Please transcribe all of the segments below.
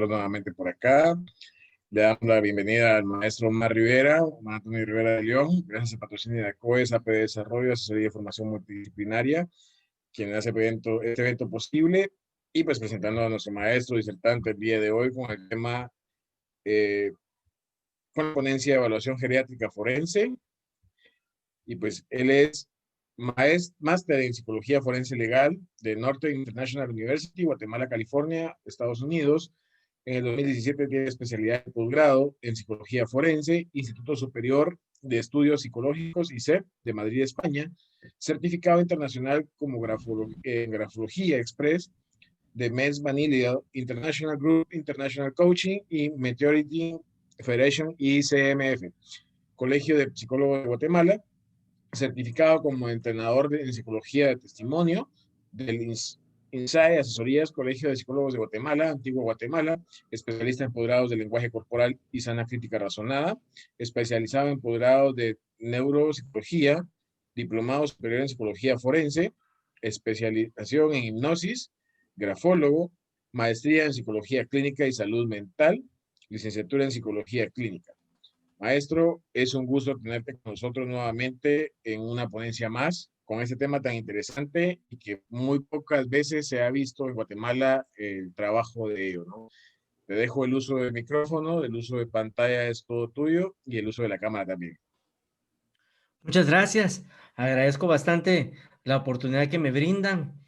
tenerlo nuevamente por acá. Le damos la bienvenida al maestro Omar Rivera, Omar Antonio Rivera de León, gracias al patrocinio de ACOES, AP de Desarrollo, Asesoría de Formación Multidisciplinaria, quien hace este evento posible, y pues presentando a nuestro maestro disertante el día de hoy con el tema, con la ponencia de evaluación geriátrica forense, y pues él es máster en Psicología Forense Legal de Northern International University, Guatemala, California, Estados Unidos. En el 2017 tiene especialidad de posgrado en Psicología Forense, Instituto Superior de Estudios Psicológicos, ISEP, de Madrid, España. Certificado internacional como en Grafología Express de Mens Vanilla International Group, International Coaching y Meteority Federation ICMF. Colegio de Psicólogos de Guatemala, certificado como entrenador en psicología de testimonio del INSAE, Asesorías, Colegio de Psicólogos de Guatemala, Antigua Guatemala, especialista en posgrados de lenguaje corporal y sana crítica razonada, especializado en posgrados de neuropsicología, diplomado superior en psicología forense, especialización en hipnosis, grafólogo, maestría en psicología clínica y salud mental, licenciatura en psicología clínica. Maestro, es un gusto tenerte con nosotros nuevamente en una ponencia más con este tema tan interesante y que muy pocas veces se ha visto en Guatemala el trabajo de ello, ¿no? Te dejo el uso del micrófono, el uso de pantalla es todo tuyo y el uso de la cámara también. Muchas gracias. Agradezco bastante la oportunidad que me brindan.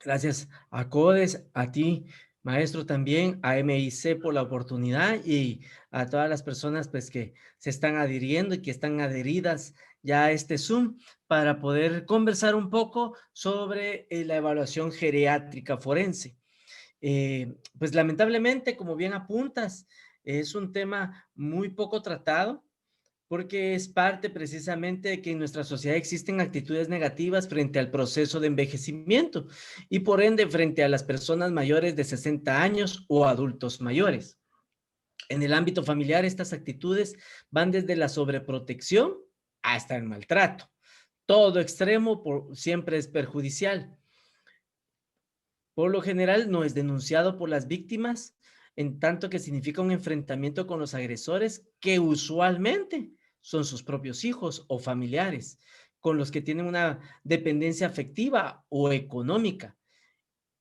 Gracias a CODES, a ti, maestro, también, a MIC por la oportunidad y a todas las personas pues, que se están adhiriendo y que están adheridas ya a este Zoom para poder conversar un poco sobre la evaluación geriátrica forense. Pues lamentablemente, como bien apuntas, es un tema muy poco tratado porque es parte precisamente de que en nuestra sociedad existen actitudes negativas frente al proceso de envejecimiento y por ende frente a las personas mayores de 60 años o adultos mayores. En el ámbito familiar, estas actitudes van desde la sobreprotección hasta el maltrato. Todo extremo siempre es perjudicial. Por lo general, no es denunciado por las víctimas, en tanto que significa un enfrentamiento con los agresores, que usualmente son sus propios hijos o familiares, con los que tienen una dependencia afectiva o económica.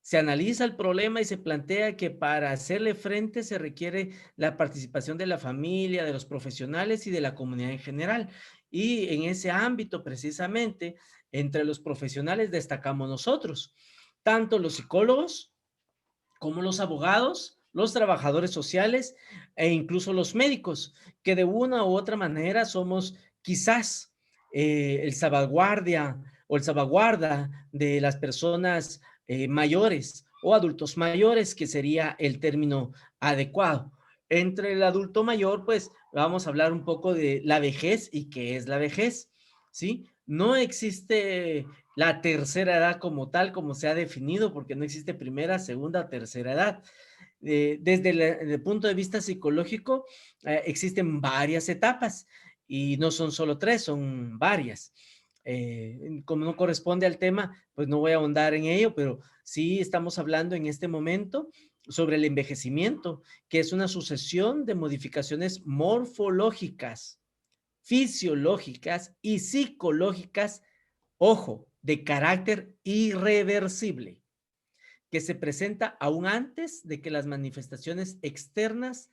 Se analiza el problema y se plantea que para hacerle frente se requiere la participación de la familia, de los profesionales y de la comunidad en general. Y en ese ámbito, precisamente, entre los profesionales destacamos nosotros, tanto los psicólogos como los abogados, los trabajadores sociales e incluso los médicos, que de una u otra manera somos quizás el salvaguardia o el salvaguarda de las personas mayores o adultos mayores, que sería el término adecuado. Entre el adulto mayor, pues vamos a hablar un poco de la vejez y qué es la vejez, ¿sí? No existe la tercera edad como tal, como se ha definido, porque no existe primera, segunda, tercera edad. Desde el punto de vista psicológico, existen varias etapas y no son solo tres, son varias. Como no corresponde al tema, pues no voy a ahondar en ello, pero sí estamos hablando en este momento sobre el envejecimiento, que es una sucesión de modificaciones morfológicas, fisiológicas y psicológicas, ojo, de carácter irreversible, que se presenta aún antes de que las manifestaciones externas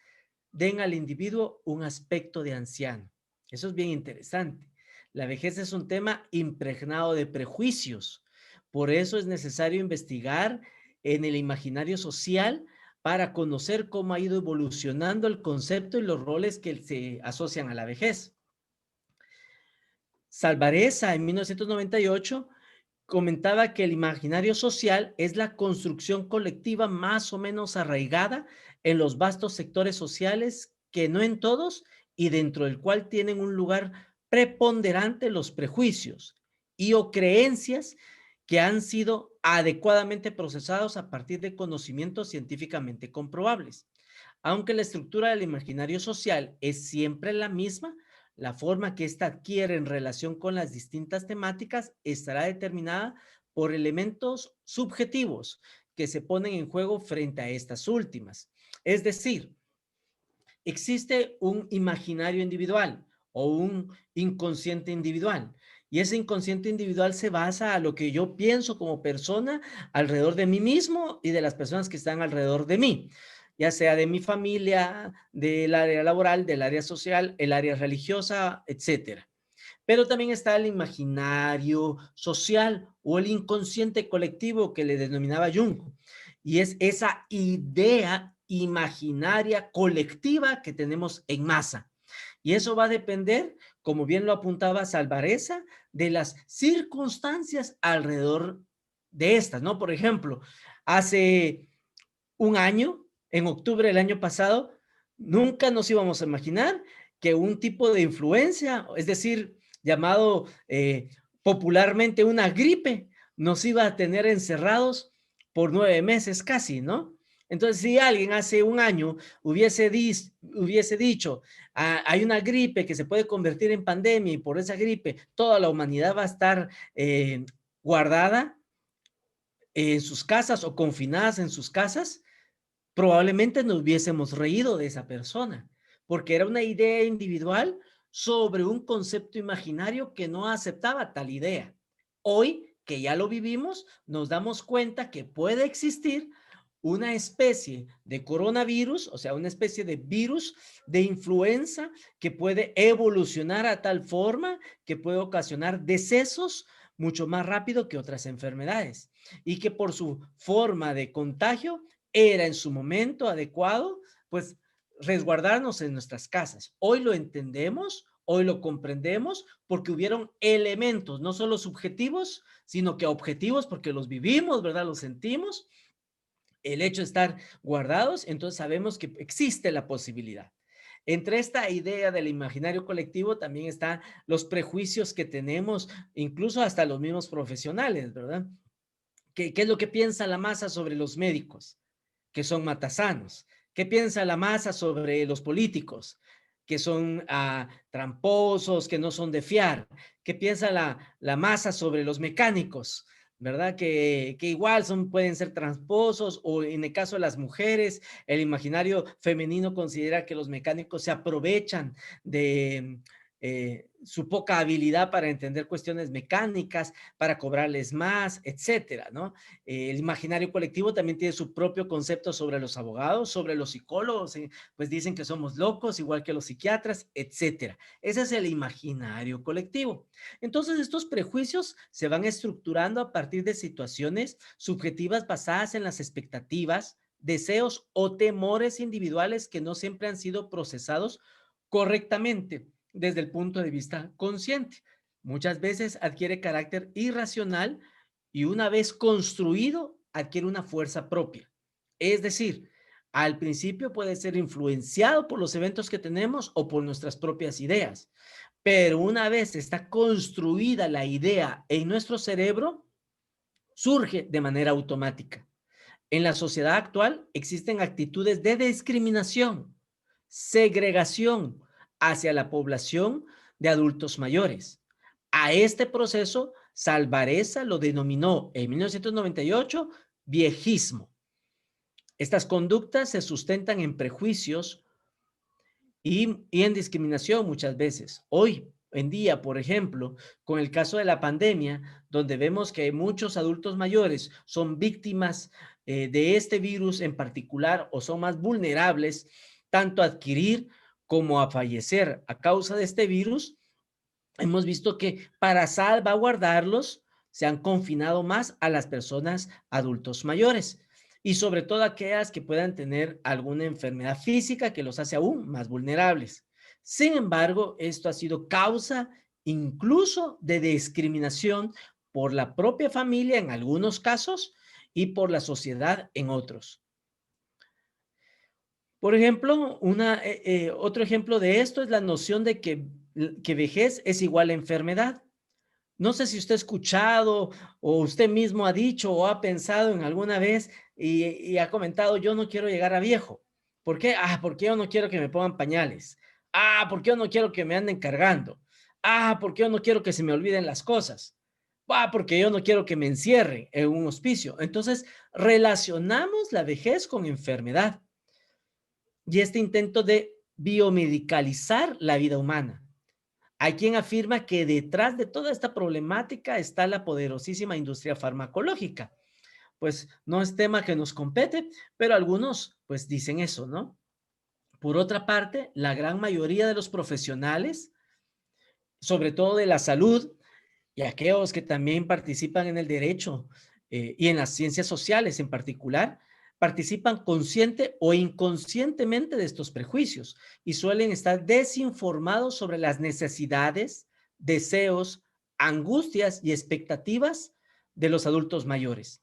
den al individuo un aspecto de anciano. Eso es bien interesante. La vejez es un tema impregnado de prejuicios. Por eso es necesario investigar en el imaginario social para conocer cómo ha ido evolucionando el concepto y los roles que se asocian a la vejez. Salvarezza, en 1998, comentaba que el imaginario social es la construcción colectiva más o menos arraigada en los vastos sectores sociales que no en todos y dentro del cual tienen un lugar preponderante los prejuicios y o creencias que han sido adecuadamente procesados a partir de conocimientos científicamente comprobables. Aunque la estructura del imaginario social es siempre la misma, la forma que ésta adquiere en relación con las distintas temáticas estará determinada por elementos subjetivos que se ponen en juego frente a estas últimas. Es decir, existe un imaginario individual o un inconsciente individual. Y ese inconsciente individual se basa a lo que yo pienso como persona alrededor de mí mismo y de las personas que están alrededor de mí, ya sea de mi familia, del área laboral, del área social, el área religiosa, etcétera. Pero también está el imaginario social o el inconsciente colectivo que le denominaba Jung. Y es esa idea imaginaria colectiva que tenemos en masa. Y eso va a depender, como bien lo apuntaba Salvareza, de las circunstancias alrededor de estas, ¿no? Por ejemplo, hace un año, en octubre del año pasado, nunca nos íbamos a imaginar que un tipo de influencia, es decir, llamado popularmente una gripe, nos iba a tener encerrados por 9 meses casi, ¿no? Entonces, si alguien hace un año hubiese dicho, hay una gripe que se puede convertir en pandemia y por esa gripe toda la humanidad va a estar guardada en sus casas o confinadas en sus casas, probablemente nos hubiésemos reído de esa persona, porque era una idea individual sobre un concepto imaginario que no aceptaba tal idea. Hoy, que ya lo vivimos, nos damos cuenta que puede existir una especie de coronavirus, o sea, una especie de virus de influenza que puede evolucionar a tal forma que puede ocasionar decesos mucho más rápido que otras enfermedades y que por su forma de contagio era en su momento adecuado, pues resguardarnos en nuestras casas. Hoy lo entendemos, hoy lo comprendemos, porque hubieron elementos, no solo subjetivos, sino que objetivos, porque los vivimos, ¿verdad? Los sentimos. El hecho de estar guardados, entonces sabemos que existe la posibilidad. Entre esta idea del imaginario colectivo también están los prejuicios que tenemos, incluso hasta los mismos profesionales, ¿verdad? ¿Qué es lo que piensa la masa sobre los médicos? Que son matasanos. ¿Qué piensa la masa sobre los políticos? Que son tramposos, que no son de fiar. ¿Qué piensa la masa sobre los mecánicos? ¿Verdad? Que igual pueden ser tramposos o en el caso de las mujeres, el imaginario femenino considera que los mecánicos se aprovechan de su poca habilidad para entender cuestiones mecánicas, para cobrarles más, etcétera, ¿no? El imaginario colectivo también tiene su propio concepto sobre los abogados, sobre los psicólogos, pues dicen que somos locos, igual que los psiquiatras, etcétera. Ese es el imaginario colectivo. Entonces, estos prejuicios se van estructurando a partir de situaciones subjetivas basadas en las expectativas, deseos o temores individuales que no siempre han sido procesados correctamente desde el punto de vista consciente. Muchas veces adquiere carácter irracional y una vez construido adquiere una fuerza propia. Es decir, al principio puede ser influenciado por los eventos que tenemos o por nuestras propias ideas, pero una vez está construida la idea en nuestro cerebro, surge de manera automática. En la sociedad actual existen actitudes de discriminación, segregación hacia la población de adultos mayores. A este proceso, Salvareza lo denominó en 1998 viejismo. Estas conductas se sustentan en prejuicios y en discriminación muchas veces. Hoy en día, por ejemplo, con el caso de la pandemia, donde vemos que muchos adultos mayores son víctimas de este virus en particular o son más vulnerables tanto a adquirir como a fallecer a causa de este virus, hemos visto que para salvaguardarlos se han confinado más a las personas adultos mayores y sobre todo aquellas que puedan tener alguna enfermedad física que los hace aún más vulnerables. Sin embargo, esto ha sido causa incluso de discriminación por la propia familia en algunos casos y por la sociedad en otros. Por ejemplo, otro ejemplo de esto es la noción de que vejez es igual a enfermedad. No sé si usted ha escuchado o usted mismo ha dicho o ha pensado en alguna vez y ha comentado, yo no quiero llegar a viejo. ¿Por qué? Porque yo no quiero que me pongan pañales. Porque yo no quiero que me anden cargando. Porque yo no quiero que se me olviden las cosas. Porque yo no quiero que me encierren en un hospicio. Entonces, relacionamos la vejez con enfermedad. y este intento de biomedicalizar la vida humana. Hay quien afirma que detrás de toda esta problemática está la poderosísima industria farmacológica. Pues no es tema que nos compete, pero algunos pues dicen eso, ¿no? Por otra parte, la gran mayoría de los profesionales, sobre todo de la salud, y aquellos que también participan en el derecho y en las ciencias sociales en particular, participan consciente o inconscientemente de estos prejuicios y suelen estar desinformados sobre las necesidades, deseos, angustias y expectativas de los adultos mayores.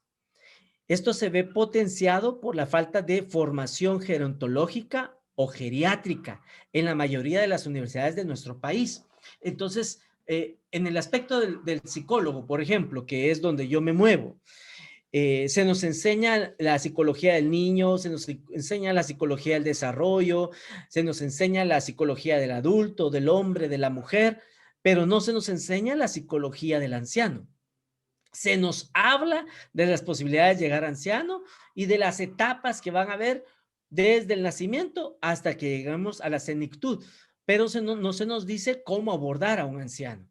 Esto se ve potenciado por la falta de formación gerontológica o geriátrica en la mayoría de las universidades de nuestro país. Entonces, en el aspecto del psicólogo, por ejemplo, que es donde yo me muevo, se nos enseña la psicología del niño, se nos enseña la psicología del desarrollo, se nos enseña la psicología del adulto, del hombre, de la mujer, pero no se nos enseña la psicología del anciano. Se nos habla de las posibilidades de llegar a anciano y de las etapas que van a haber desde el nacimiento hasta que llegamos a la senectud, pero no se nos dice cómo abordar a un anciano,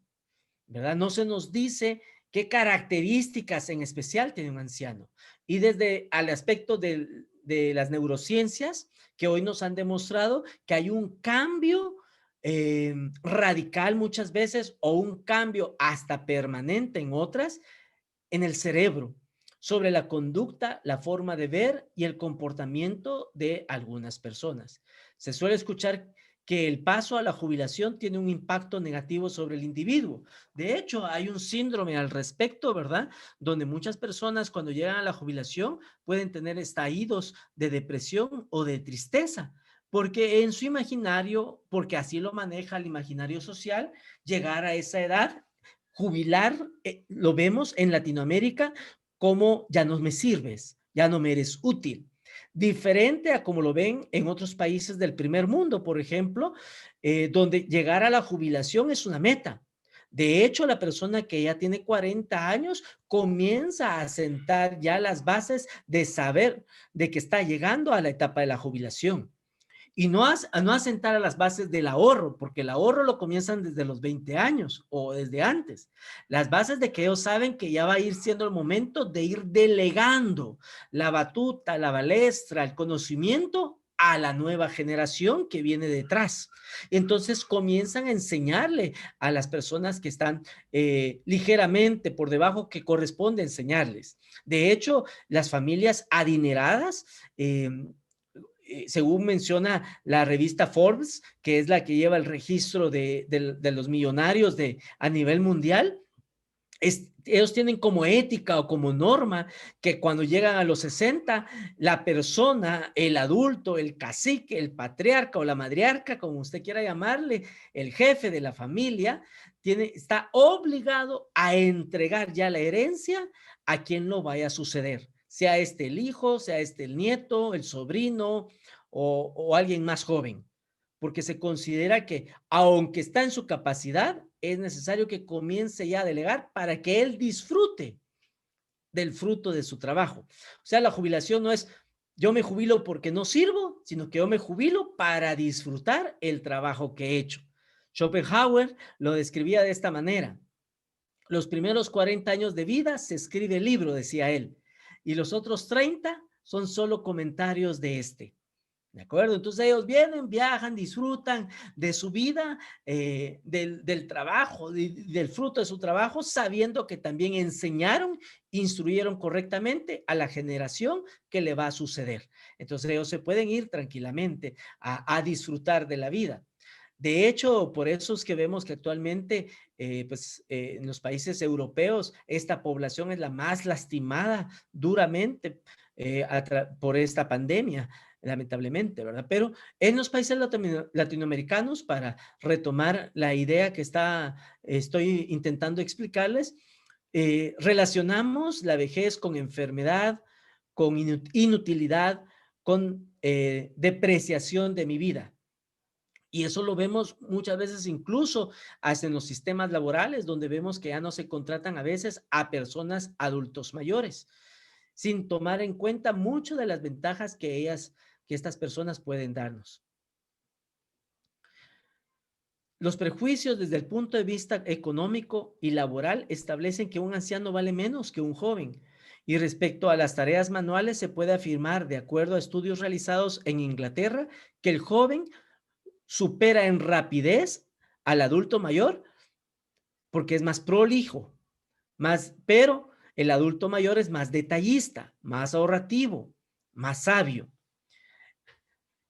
¿verdad? No se nos dice qué características en especial tiene un anciano. Y desde el aspecto de las neurociencias, que hoy nos han demostrado que hay un cambio radical muchas veces o un cambio hasta permanente en otras, en el cerebro, sobre la conducta, la forma de ver y el comportamiento de algunas personas. Se suele escuchar que el paso a la jubilación tiene un impacto negativo sobre el individuo. De hecho, hay un síndrome al respecto, ¿verdad? Donde muchas personas cuando llegan a la jubilación pueden tener estallidos de depresión o de tristeza, porque en su imaginario, porque así lo maneja el imaginario social, llegar a esa edad jubilar, lo vemos en Latinoamérica como ya no me sirves, ya no me eres útil. Diferente a como lo ven en otros países del primer mundo, por ejemplo, donde llegar a la jubilación es una meta. De hecho, la persona que ya tiene 40 años comienza a sentar ya las bases de saber de que está llegando a la etapa de la jubilación. Y no asentar a las bases del ahorro, porque el ahorro lo comienzan desde los 20 años o desde antes. Las bases de que ellos saben que ya va a ir siendo el momento de ir delegando la batuta, la balestra, el conocimiento a la nueva generación que viene detrás. Entonces comienzan a enseñarle a las personas que están ligeramente por debajo que corresponde enseñarles. De hecho, las familias adineradas según menciona la revista Forbes, que es la que lleva el registro de los millonarios a nivel mundial, ellos tienen como ética o como norma que cuando llegan a los 60, la persona, el adulto, el cacique, el patriarca o la matriarca, como usted quiera llamarle, el jefe de la familia, está obligado a entregar ya la herencia a quien lo vaya a suceder, sea este el hijo, sea este el nieto, el sobrino o alguien más joven, porque se considera que aunque está en su capacidad, es necesario que comience ya a delegar para que él disfrute del fruto de su trabajo. O sea, la jubilación no es yo me jubilo porque no sirvo, sino que yo me jubilo para disfrutar el trabajo que he hecho. Schopenhauer lo describía de esta manera. Los primeros 40 años de vida se escribe el libro, decía él, y los otros 30 son solo comentarios de este. ¿De acuerdo? Entonces ellos vienen, viajan, disfrutan de su vida, del trabajo, del fruto de su trabajo, sabiendo que también enseñaron, instruyeron correctamente a la generación que le va a suceder. Entonces ellos se pueden ir tranquilamente a disfrutar de la vida. De hecho, por eso es que vemos que actualmente, en los países europeos, esta población es la más lastimada duramente por esta pandemia, lamentablemente, ¿verdad? Pero en los países latinoamericanos, para retomar la idea que estoy intentando explicarles, relacionamos la vejez con enfermedad, con inutilidad, con depreciación de mi vida. Y eso lo vemos muchas veces incluso hasta en los sistemas laborales, donde vemos que ya no se contratan a veces a personas adultos mayores, sin tomar en cuenta mucho de las ventajas que estas personas pueden darnos. Los prejuicios desde el punto de vista económico y laboral establecen que un anciano vale menos que un joven. Y respecto a las tareas manuales, se puede afirmar, de acuerdo a estudios realizados en Inglaterra, que el joven supera en rapidez al adulto mayor porque es más prolijo, pero el adulto mayor es más detallista, más ahorrativo, más sabio.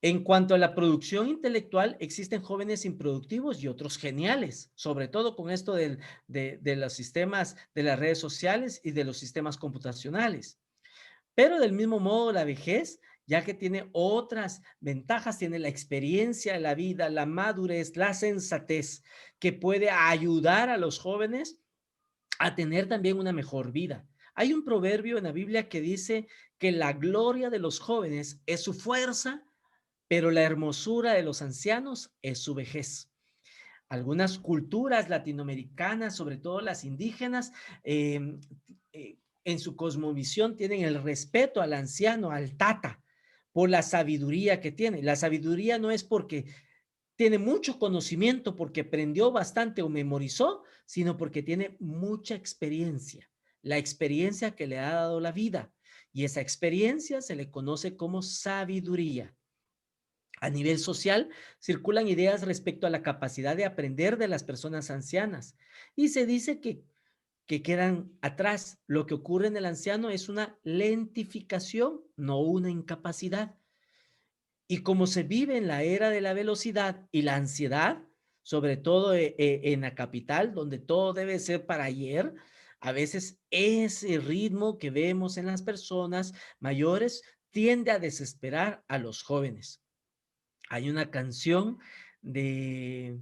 En cuanto a la producción intelectual, existen jóvenes improductivos y otros geniales, sobre todo con esto de los sistemas de las redes sociales y de los sistemas computacionales. Pero del mismo modo, la vejez, ya que tiene otras ventajas, tiene la experiencia de la vida, la madurez, la sensatez, que puede ayudar a los jóvenes a tener también una mejor vida. Hay un proverbio en la Biblia que dice que la gloria de los jóvenes es su fuerza, pero la hermosura de los ancianos es su vejez. Algunas culturas latinoamericanas, sobre todo las indígenas, en su cosmovisión tienen el respeto al anciano, al tata, por la sabiduría que tiene. La sabiduría no es porque tiene mucho conocimiento, porque aprendió bastante o memorizó, sino porque tiene mucha experiencia, la experiencia que le ha dado la vida. Y esa experiencia se le conoce como sabiduría. A nivel social, circulan ideas respecto a la capacidad de aprender de las personas ancianas y se dice que quedan atrás. Lo que ocurre en el anciano es una lentificación, no una incapacidad. Y como se vive en la era de la velocidad y la ansiedad, sobre todo en la capital, donde todo debe ser para ayer, a veces ese ritmo que vemos en las personas mayores tiende a desesperar a los jóvenes. Hay una canción de,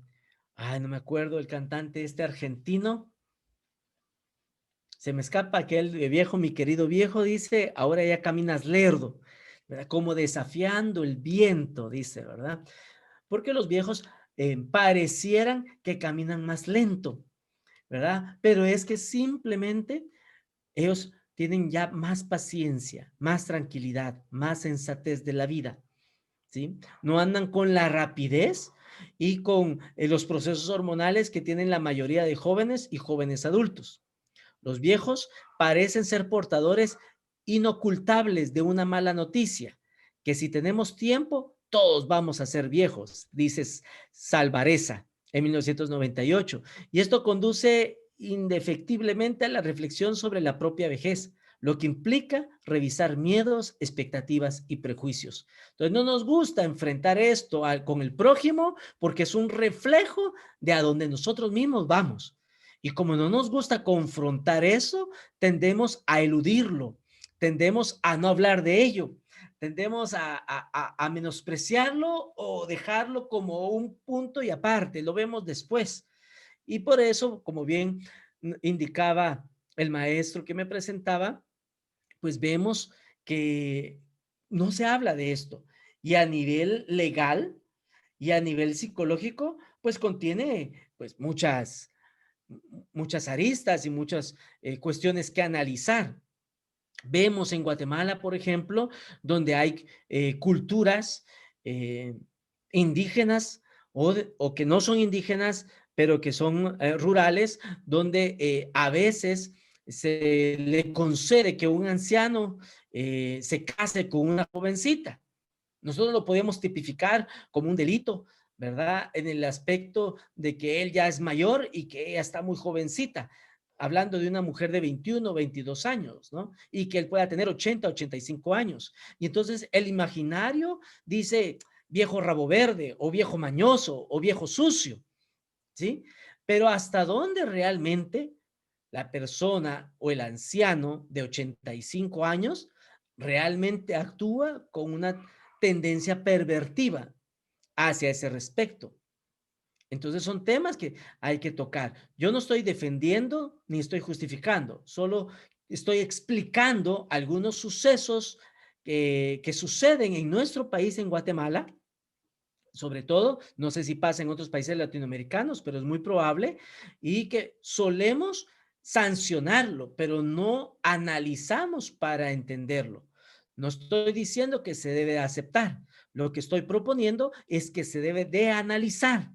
ay, no me acuerdo el cantante este argentino, se me escapa aquel viejo, mi querido viejo, dice, ahora ya caminas lerdo, ¿verdad? Como desafiando el viento, dice, ¿verdad? Porque los viejos parecieran que caminan más lento, ¿verdad? Pero es que simplemente ellos tienen ya más paciencia, más tranquilidad, más sensatez de la vida. ¿Sí? No andan con la rapidez y con los procesos hormonales que tienen la mayoría de jóvenes y jóvenes adultos. Los viejos parecen ser portadores inocultables de una mala noticia, que si tenemos tiempo, todos vamos a ser viejos, dice Salvareza en 1998. Y esto conduce indefectiblemente a la reflexión sobre la propia vejez, lo que implica revisar miedos, expectativas y prejuicios. Entonces, no nos gusta enfrentar esto con el prójimo porque es un reflejo de a donde nosotros mismos vamos. Y como no nos gusta confrontar eso, tendemos a eludirlo, tendemos a no hablar de ello, tendemos a menospreciarlo o dejarlo como un punto y aparte, lo vemos después. Y por eso, como bien indicaba el maestro que me presentaba, pues vemos que no se habla de esto. Y a nivel legal y a nivel psicológico, pues contiene pues muchas aristas y muchas cuestiones que analizar. Vemos en Guatemala, por ejemplo, donde hay culturas eh, indígenas o que no son indígenas, pero que son rurales, donde a veces se le concede que un anciano se case con una jovencita. Nosotros lo podemos tipificar como un delito, ¿verdad? En el aspecto de que él ya es mayor y que ella está muy jovencita, hablando de una mujer de 21, 22 años, ¿no? Y que él pueda tener 80, 85 años. Y entonces el imaginario dice viejo rabo verde o viejo mañoso o viejo sucio, ¿sí? Pero hasta dónde realmente la persona o el anciano de 85 años realmente actúa con una tendencia pervertiva hacia ese respecto. Entonces son temas que hay que tocar. Yo no estoy defendiendo ni estoy justificando, solo estoy explicando algunos sucesos que suceden en nuestro país, en Guatemala, sobre todo, no sé si pasa en otros países latinoamericanos, pero es muy probable, y que solemos sancionarlo, pero no analizamos para entenderlo. No estoy diciendo que se debe aceptar. Lo que estoy proponiendo es que se debe de analizar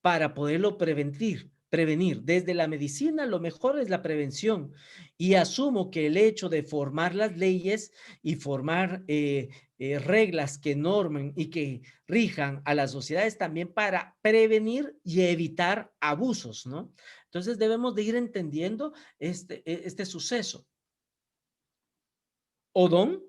para poderlo prevenir. Desde la medicina, lo mejor es la prevención. Y asumo que el hecho de formar las leyes y formar reglas que normen y que rijan a las sociedades también para prevenir y evitar abusos, ¿no? Entonces debemos de ir entendiendo este suceso. Odón,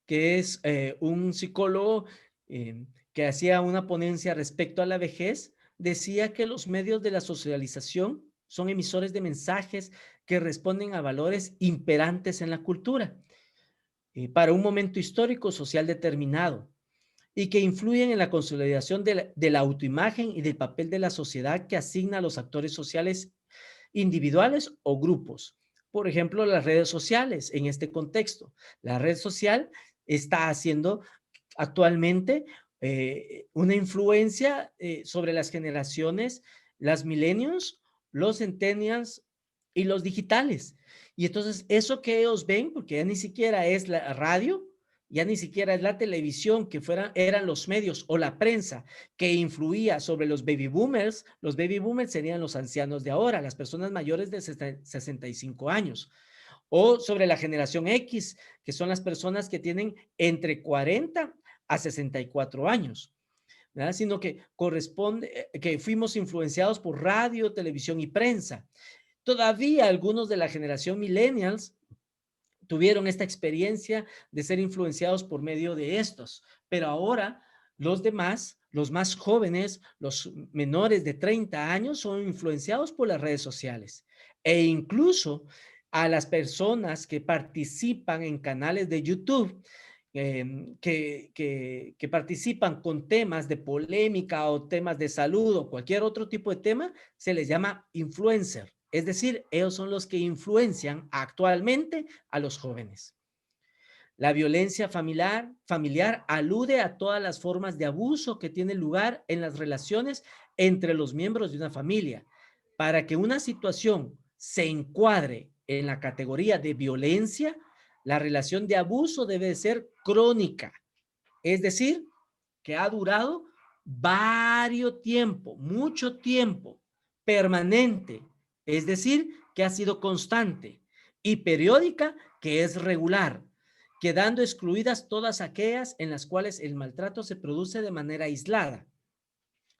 que es un psicólogo que hacía una ponencia respecto a la vejez, decía que los medios de la socialización son emisores de mensajes que responden a valores imperantes en la cultura para un momento histórico social determinado y que influyen en la consolidación de la autoimagen y del papel de la sociedad que asigna a los actores sociales individuales o grupos. Por ejemplo, las redes sociales en este contexto. La red social está haciendo actualmente una influencia sobre las generaciones, las millennials, los centennials y los digitales. Y entonces eso que ellos ven, porque ya ni siquiera es la radio, ya ni siquiera es la televisión, que eran los medios o la prensa que influía sobre los baby boomers serían los ancianos de ahora, las personas mayores de 65 años, o sobre la generación X, que son las personas que tienen entre 40 a 64 años, ¿verdad? Sino que corresponde, que fuimos influenciados por radio, televisión y prensa. Todavía algunos de la generación millennials tuvieron esta experiencia de ser influenciados por medio de estos, pero ahora los demás, los más jóvenes, los menores de 30 años son influenciados por las redes sociales e incluso a las personas que participan en canales de YouTube, que participan con temas de polémica o temas de salud o cualquier otro tipo de tema, se les llama influencer. Es decir, ellos son los que influencian actualmente a los jóvenes. La violencia familiar alude a todas las formas de abuso que tienen lugar en las relaciones entre los miembros de una familia. Para que una situación se encuadre en la categoría de violencia, la relación de abuso debe ser crónica, es decir, que ha durado varios tiempo, mucho tiempo, permanente, es decir, que ha sido constante, y periódica, que es regular, quedando excluidas todas aquellas en las cuales el maltrato se produce de manera aislada.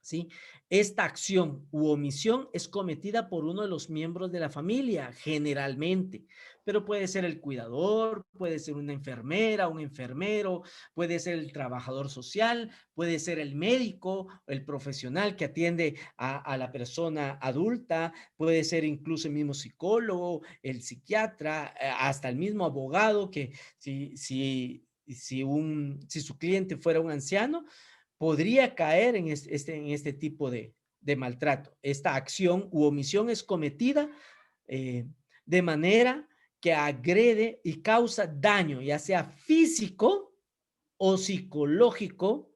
¿Sí? Esta acción u omisión es cometida por uno de los miembros de la familia, generalmente, pero puede ser el cuidador, puede ser una enfermera, un enfermero, puede ser el trabajador social, puede ser el médico, el profesional que atiende a la persona adulta, puede ser incluso el mismo psicólogo, el psiquiatra, hasta el mismo abogado que si su cliente fuera un anciano, podría caer en este tipo de maltrato. Esta acción u omisión es cometida de manera que agrede y causa daño, ya sea físico o psicológico,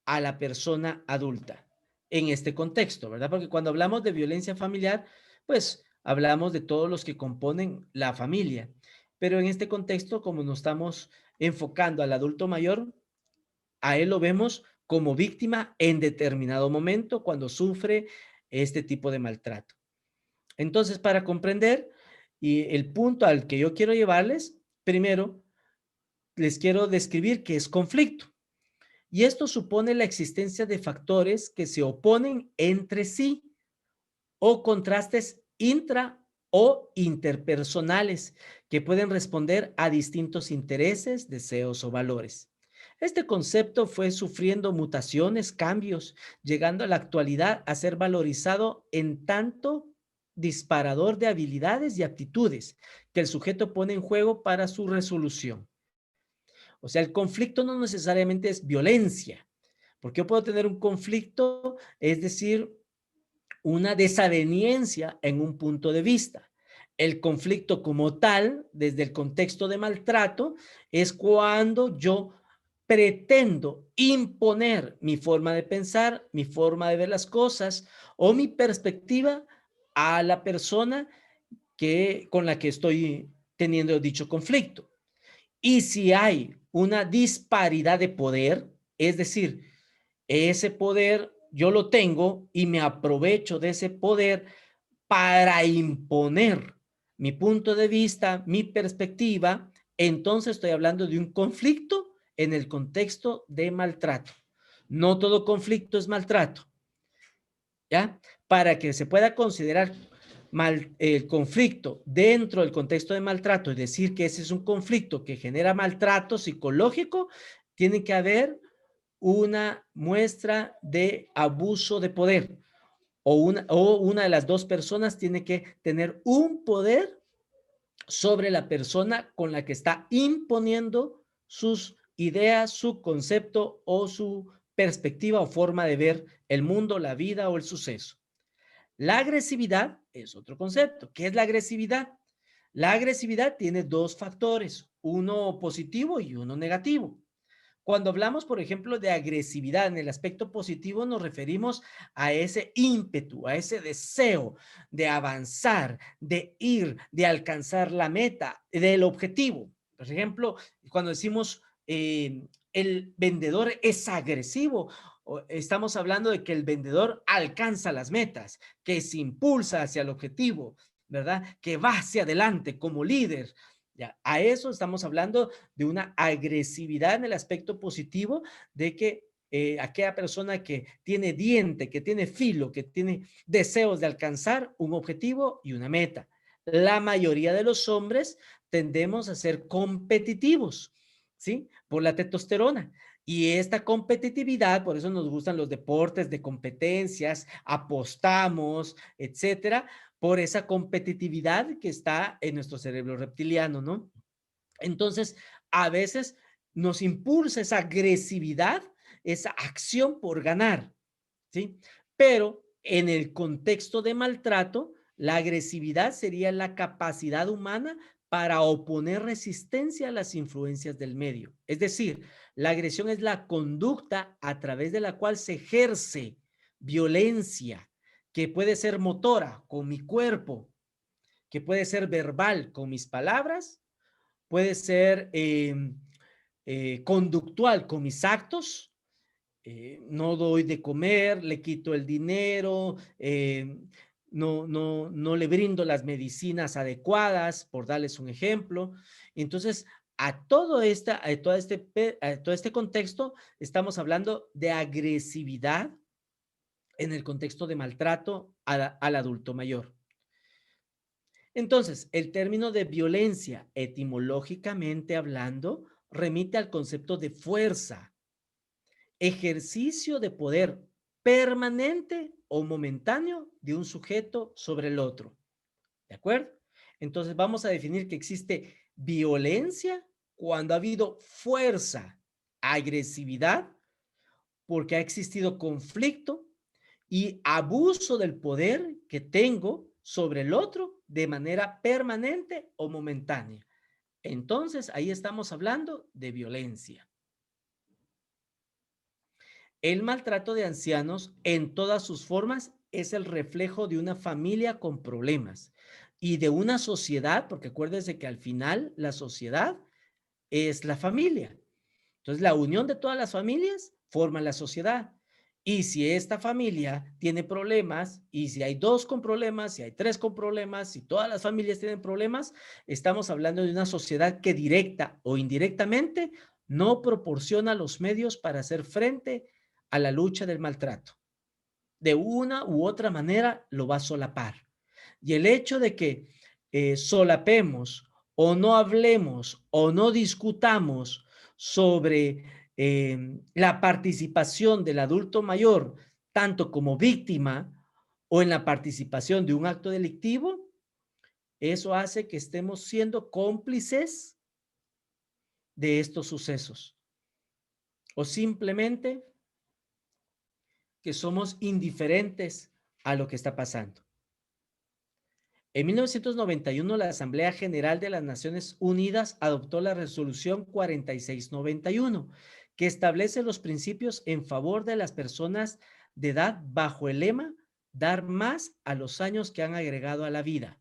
a la persona adulta en este contexto, ¿verdad? Porque cuando hablamos de violencia familiar, pues hablamos de todos los que componen la familia. Pero en este contexto, como nos estamos enfocando al adulto mayor, a él lo vemos como víctima en determinado momento cuando sufre este tipo de maltrato. Entonces, para comprender y el punto al que yo quiero llevarles, primero les quiero describir qué es conflicto. Y esto supone la existencia de factores que se oponen entre sí o contrastes intra o interpersonales que pueden responder a distintos intereses, deseos o valores. Este concepto fue sufriendo mutaciones, cambios, llegando a la actualidad a ser valorizado en tanto disparador de habilidades y aptitudes que el sujeto pone en juego para su resolución. O sea, el conflicto no necesariamente es violencia, porque yo puedo tener un conflicto, es decir, una desaveniencia en un punto de vista. El conflicto como tal, desde el contexto de maltrato, es cuando yo pretendo imponer mi forma de pensar, mi forma de ver las cosas o mi perspectiva a la persona con la que estoy teniendo dicho conflicto. Y si hay una disparidad de poder, es decir, ese poder yo lo tengo y me aprovecho de ese poder para imponer mi punto de vista, mi perspectiva, entonces estoy hablando de un conflicto en el contexto de maltrato. No todo conflicto es maltrato, ¿ya? Para que se pueda considerar el conflicto dentro del contexto de maltrato y decir que ese es un conflicto que genera maltrato psicológico, tiene que haber una muestra de abuso de poder o una de las dos personas tiene que tener un poder sobre la persona con la que está imponiendo sus ideas, su concepto o su perspectiva o forma de ver el mundo, la vida o el suceso. La agresividad es otro concepto. ¿Qué es la agresividad? La agresividad tiene dos factores, uno positivo y uno negativo. Cuando hablamos, por ejemplo, de agresividad en el aspecto positivo, nos referimos a ese ímpetu, a ese deseo de avanzar, de ir, de alcanzar la meta, del objetivo. Por ejemplo, cuando decimos el vendedor es agresivo, estamos hablando de que el vendedor alcanza las metas, que se impulsa hacia el objetivo, ¿verdad? Que va hacia adelante como líder. Ya, a eso estamos hablando de una agresividad en el aspecto positivo de que aquella persona que tiene diente, que tiene filo, que tiene deseos de alcanzar un objetivo y una meta. La mayoría de los hombres tendemos a ser competitivos, ¿sí? Por la testosterona. Y esta competitividad, por eso nos gustan los deportes de competencias, apostamos, etcétera, por esa competitividad que está en nuestro cerebro reptiliano, ¿no? Entonces, a veces nos impulsa esa agresividad, esa acción por ganar, ¿sí? Pero en el contexto de maltrato, la agresividad sería la capacidad humana para oponer resistencia a las influencias del medio. Es decir, la agresión es la conducta a través de la cual se ejerce violencia, que puede ser motora con mi cuerpo, que puede ser verbal con mis palabras, puede ser conductual con mis actos. No doy de comer, le quito el dinero, no le brindo las medicinas adecuadas, por darles un ejemplo. Entonces, todo este contexto, estamos hablando de agresividad en el contexto de maltrato al adulto mayor. Entonces, el término de violencia, etimológicamente hablando, remite al concepto de fuerza, ejercicio de poder permanente o momentáneo de un sujeto sobre el otro. ¿De acuerdo? Entonces, vamos a definir que existe violencia cuando ha habido fuerza, agresividad, porque ha existido conflicto y abuso del poder que tengo sobre el otro de manera permanente o momentánea. Entonces, ahí estamos hablando de violencia. El maltrato de ancianos en todas sus formas es el reflejo de una familia con problemas y de una sociedad, porque acuérdense que al final la sociedad es la familia. Entonces, la unión de todas las familias forma la sociedad. Y si esta familia tiene problemas, y si hay dos con problemas, si hay tres con problemas, si todas las familias tienen problemas, estamos hablando de una sociedad que directa o indirectamente no proporciona los medios para hacer frente a la lucha del maltrato. De una u otra manera lo va a solapar. Y el hecho de que solapemos o no hablemos o no discutamos sobre la participación del adulto mayor, tanto como víctima o en la participación de un acto delictivo, eso hace que estemos siendo cómplices de estos sucesos o simplemente que somos indiferentes a lo que está pasando. En 1991, la Asamblea General de las Naciones Unidas adoptó la Resolución 4691, que establece los principios en favor de las personas de edad bajo el lema dar más a los años que han agregado a la vida.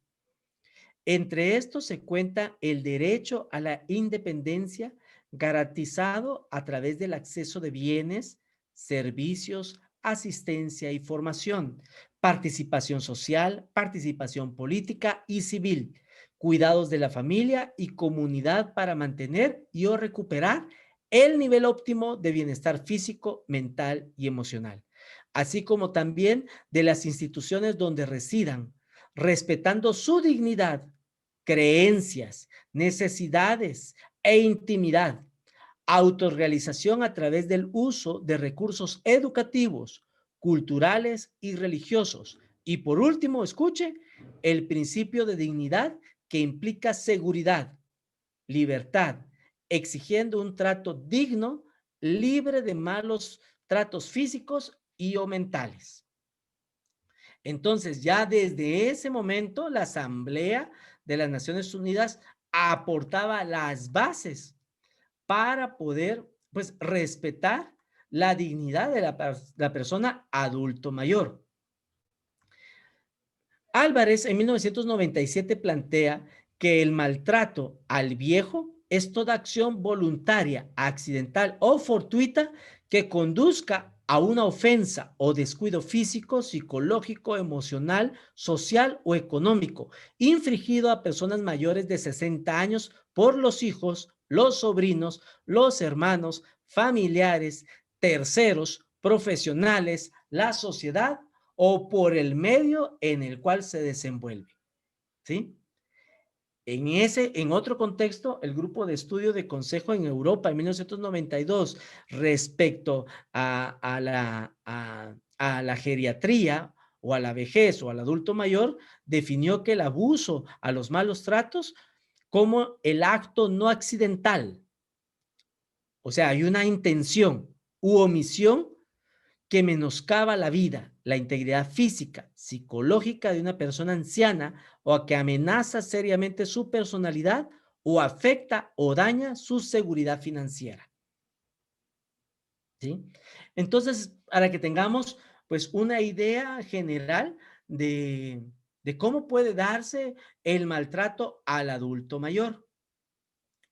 Entre estos se cuenta el derecho a la independencia garantizado a través del acceso de bienes, servicios, asistencia y formación, participación social, participación política y civil, cuidados de la familia y comunidad para mantener y o recuperar el nivel óptimo de bienestar físico, mental y emocional, así como también de las instituciones donde residan, respetando su dignidad, creencias, necesidades e intimidad, autorrealización a través del uso de recursos educativos, culturales y religiosos. Y por último, escuche, el principio de dignidad que implica seguridad, libertad, exigiendo un trato digno, libre de malos tratos físicos y o mentales. Entonces, ya desde ese momento, la Asamblea de las Naciones Unidas aportaba las bases para poder, pues, respetar la dignidad de la persona adulto mayor. Álvarez en 1997 plantea que el maltrato al viejo es toda acción voluntaria, accidental o fortuita que conduzca a una ofensa o descuido físico, psicológico, emocional, social o económico, infligido a personas mayores de 60 años por los hijos, los sobrinos, los hermanos, familiares, terceros, profesionales, la sociedad o por el medio en el cual se desenvuelve, ¿sí? En otro contexto, el grupo de estudio de Consejo en Europa en 1992 respecto a la geriatría o a la vejez o al adulto mayor, definió que el abuso a los malos tratos como el acto no accidental. O sea, hay una intención u omisión que menoscaba la vida, la integridad física, psicológica de una persona anciana o que amenaza seriamente su personalidad o afecta o daña su seguridad financiera, ¿sí? Entonces, para que tengamos pues una idea general de, de cómo puede darse el maltrato al adulto mayor.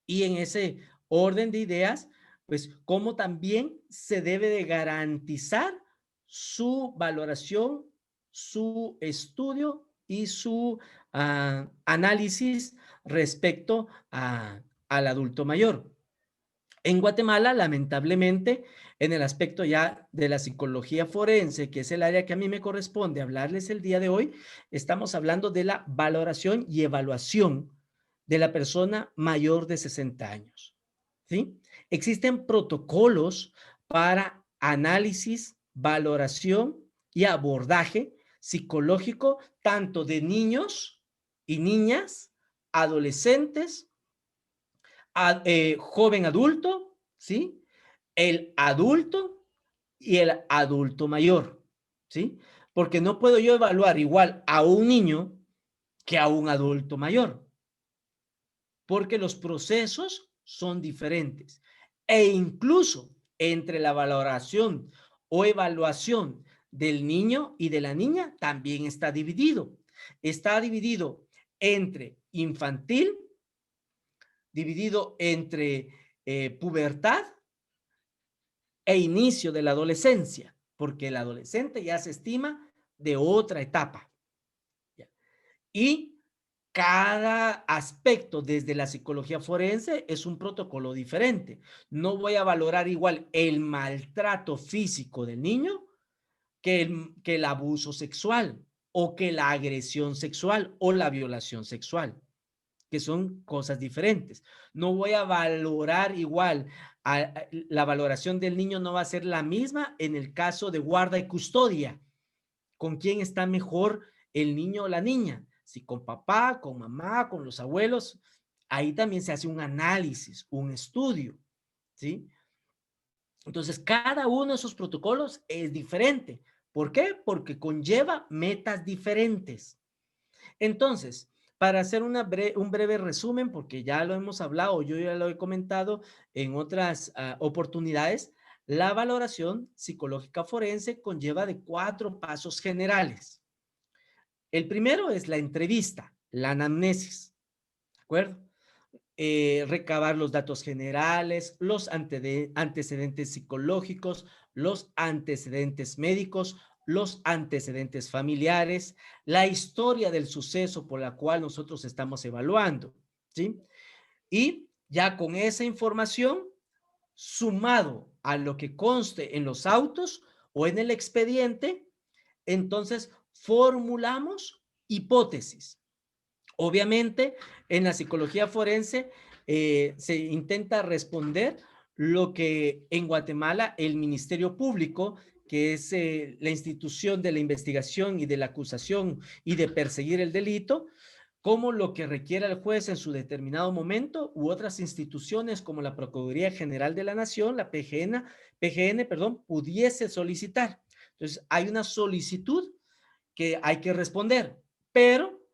Y en ese orden de ideas, pues cómo también se debe de garantizar su valoración, su estudio y su análisis respecto al adulto mayor. En Guatemala, lamentablemente, en el aspecto ya de la psicología forense, que es el área que a mí me corresponde hablarles el día de hoy, estamos hablando de la valoración y evaluación de la persona mayor de 60 años, ¿sí? Existen protocolos para análisis, valoración y abordaje psicológico tanto de niños y niñas, adolescentes, joven adulto, ¿sí? El adulto y el adulto mayor, ¿sí? Porque no puedo yo evaluar igual a un niño que a un adulto mayor, porque los procesos son diferentes. E incluso entre la valoración o evaluación del niño y de la niña también está dividido. Está dividido entre infantil, dividido entre pubertad e inicio de la adolescencia, porque el adolescente ya se estima de otra etapa. Y cada aspecto desde la psicología forense es un protocolo diferente. No voy a valorar igual el maltrato físico del niño que el abuso sexual o que la agresión sexual o la violación sexual, que son cosas diferentes. No voy a valorar igual, la valoración del niño no va a ser la misma en el caso de guarda y custodia. ¿Con quién está mejor el niño o la niña? Si con papá, con mamá, con los abuelos, ahí también se hace un análisis, un estudio, ¿sí? Entonces, cada uno de esos protocolos es diferente. ¿Por qué? Porque conlleva metas diferentes. Entonces, para hacer un breve resumen, porque ya lo hemos hablado, yo ya lo he comentado en otras oportunidades, la valoración psicológica forense conlleva de 4 pasos generales. El primero es la entrevista, la anamnesis, ¿de acuerdo? recabar los datos generales, los antecedentes psicológicos, los antecedentes médicos, los antecedentes familiares, la historia del suceso por la cual nosotros estamos evaluando, ¿sí? Y ya con esa información, sumado a lo que conste en los autos o en el expediente, entonces formulamos hipótesis. Obviamente, en la psicología forense se intenta responder lo que en Guatemala el Ministerio Público, que es la institución de la investigación y de la acusación y de perseguir el delito, como lo que requiera el juez en su determinado momento, u otras instituciones como la Procuraduría General de la Nación, la PGN, pudiese solicitar. Entonces, hay una solicitud que hay que responder, pero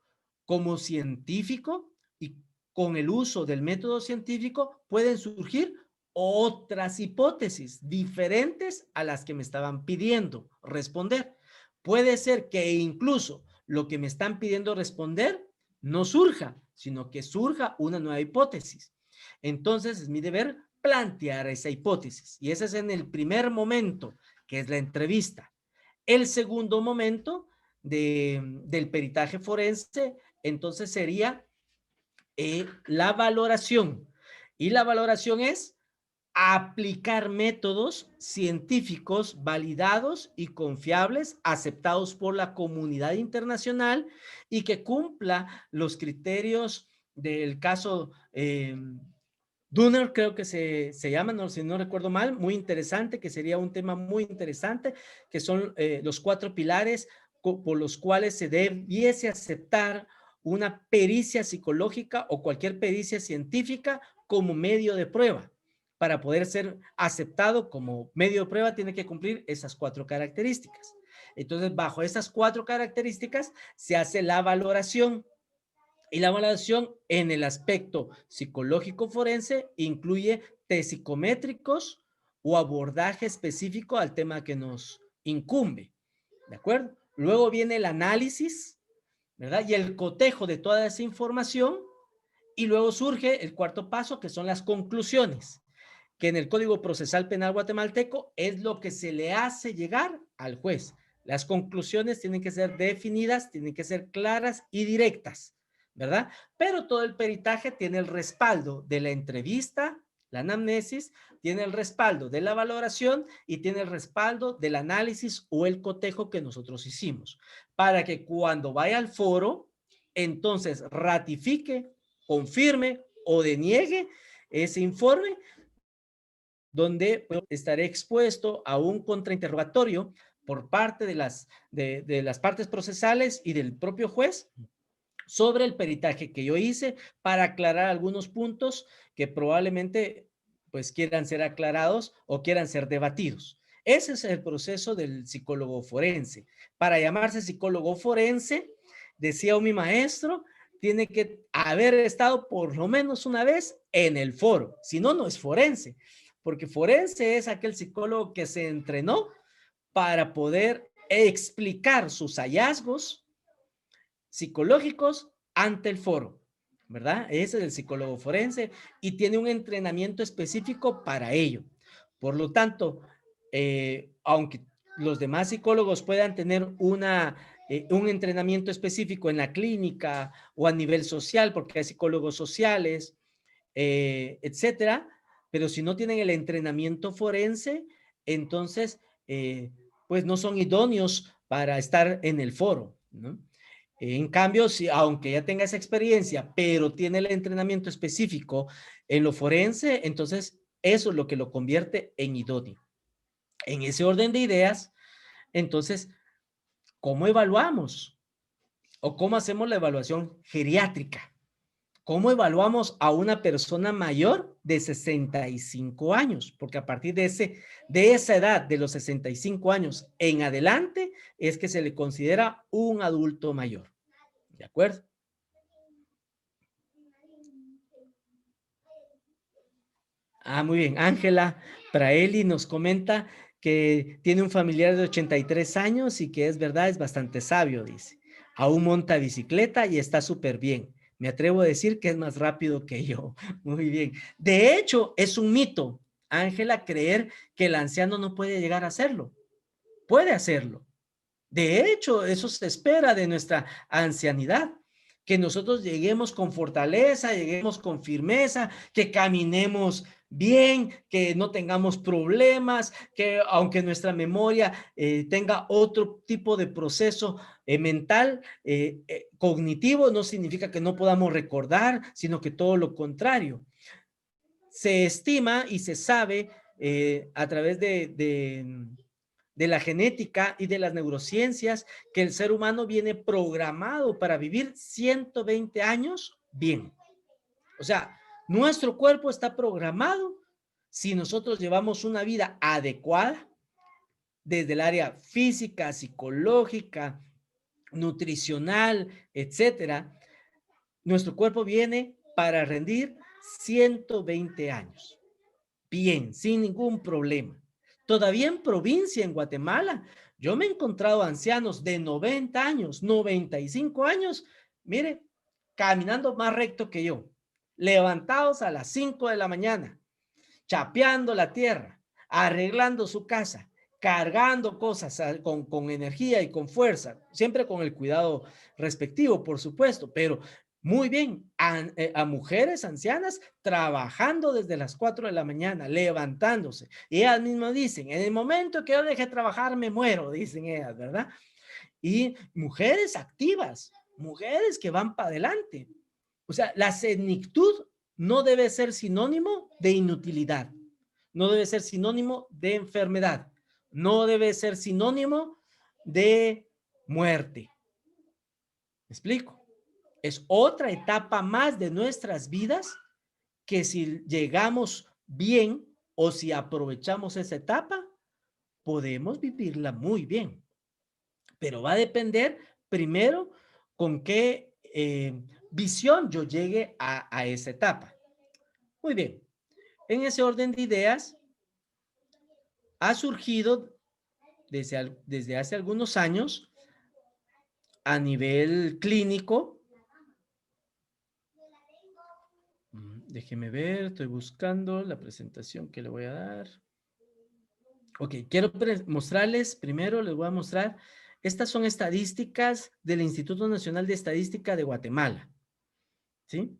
como científico y con el uso del método científico pueden surgir otras hipótesis diferentes a las que me estaban pidiendo responder. Puede ser que incluso lo que me están pidiendo responder no surja, sino que surja una nueva hipótesis. Entonces es mi deber plantear esa hipótesis y ese es en el primer momento, que es la entrevista. El segundo momento del peritaje forense, entonces sería la valoración. Y la valoración es aplicar métodos científicos validados y confiables, aceptados por la comunidad internacional y que cumpla los criterios del caso Dunner, creo que se llama, no, si no recuerdo mal, muy interesante, que sería un tema muy interesante, que son los 4 pilares por los cuales se debiese aceptar una pericia psicológica o cualquier pericia científica como medio de prueba. Para poder ser aceptado como medio de prueba tiene que cumplir esas 4 características. Entonces, bajo esas 4 características se hace la valoración. Y la valoración en el aspecto psicológico forense incluye test psicométricos o abordaje específico al tema que nos incumbe, ¿de acuerdo? Luego viene el análisis, ¿verdad? Y el cotejo de toda esa información y luego surge el cuarto paso, que son las conclusiones, que en el Código Procesal Penal guatemalteco es lo que se le hace llegar al juez. Las conclusiones tienen que ser definidas, tienen que ser claras y directas, ¿verdad? Pero todo el peritaje tiene el respaldo de la entrevista, la anamnesis, tiene el respaldo de la valoración y tiene el respaldo del análisis o el cotejo que nosotros hicimos, para que cuando vaya al foro, entonces ratifique, confirme o deniegue ese informe, donde estaré expuesto a un contrainterrogatorio por parte de las partes procesales y del propio juez sobre el peritaje que yo hice para aclarar algunos puntos que probablemente pues quieran ser aclarados o quieran ser debatidos. Ese es el proceso del psicólogo forense. Para llamarse psicólogo forense, decía mi maestro, tiene que haber estado por lo menos una vez en el foro, si no, no es forense, porque forense es aquel psicólogo que se entrenó para poder explicar sus hallazgos psicológicos ante el foro, ¿verdad? Ese es el psicólogo forense y tiene un entrenamiento específico para ello. Por lo tanto, aunque los demás psicólogos puedan tener un entrenamiento específico en la clínica o a nivel social, porque hay psicólogos sociales, etcétera, pero si no tienen el entrenamiento forense, entonces, pues no son idóneos para estar en el foro, ¿no? En cambio, si, aunque ya tenga esa experiencia, pero tiene el entrenamiento específico en lo forense, entonces eso es lo que lo convierte en idóneo. En ese orden de ideas, entonces, ¿cómo evaluamos? ¿O cómo hacemos la evaluación geriátrica? ¿Cómo evaluamos a una persona mayor de 65 años? Porque a partir de esa edad, de los 65 años en adelante, es que se le considera un adulto mayor. ¿De acuerdo? Muy bien. Ángela Praeli nos comenta que tiene un familiar de 83 años y que es verdad, es bastante sabio, dice. Aún monta bicicleta y está súper bien. Me atrevo a decir que es más rápido que yo. Muy bien. De hecho, es un mito, Ángela, creer que el anciano no puede llegar a hacerlo. Puede hacerlo. De hecho, eso se espera de nuestra ancianidad, que nosotros lleguemos con fortaleza, lleguemos con firmeza, que caminemos bien, que no tengamos problemas, que aunque nuestra memoria tenga otro tipo de proceso mental, cognitivo, no significa que no podamos recordar, sino que todo lo contrario. Se estima y se sabe a través de la genética y de las neurociencias, que el ser humano viene programado para vivir 120 años bien. O sea, nuestro cuerpo está programado si nosotros llevamos una vida adecuada desde el área física, psicológica, nutricional, etcétera. Nuestro cuerpo viene para rendir 120 años. Bien, sin ningún problema. Todavía en provincia, en Guatemala, yo me he encontrado ancianos de 90 años, 95 años, mire, caminando más recto que yo, levantados a las 5 de la mañana, chapeando la tierra, arreglando su casa, cargando cosas con energía y con fuerza, siempre con el cuidado respectivo, por supuesto, pero muy bien, a mujeres ancianas trabajando desde las 4 de la mañana, levantándose. Y ellas mismas dicen, en el momento que yo deje de trabajar me muero, dicen ellas, ¿verdad? Y mujeres activas, mujeres que van para adelante. O sea, la senectud no debe ser sinónimo de inutilidad, no debe ser sinónimo de enfermedad, no debe ser sinónimo de muerte. ¿Me explico? Es otra etapa más de nuestras vidas que si llegamos bien o si aprovechamos esa etapa, podemos vivirla muy bien. Pero va a depender primero con qué visión yo llegue a esa etapa. Muy bien. En ese orden de ideas, ha surgido desde hace algunos años a nivel clínico. Déjeme ver, estoy buscando la presentación que le voy a dar. Ok, quiero mostrarles, primero les voy a mostrar, estas son estadísticas del Instituto Nacional de Estadística de Guatemala, ¿sí?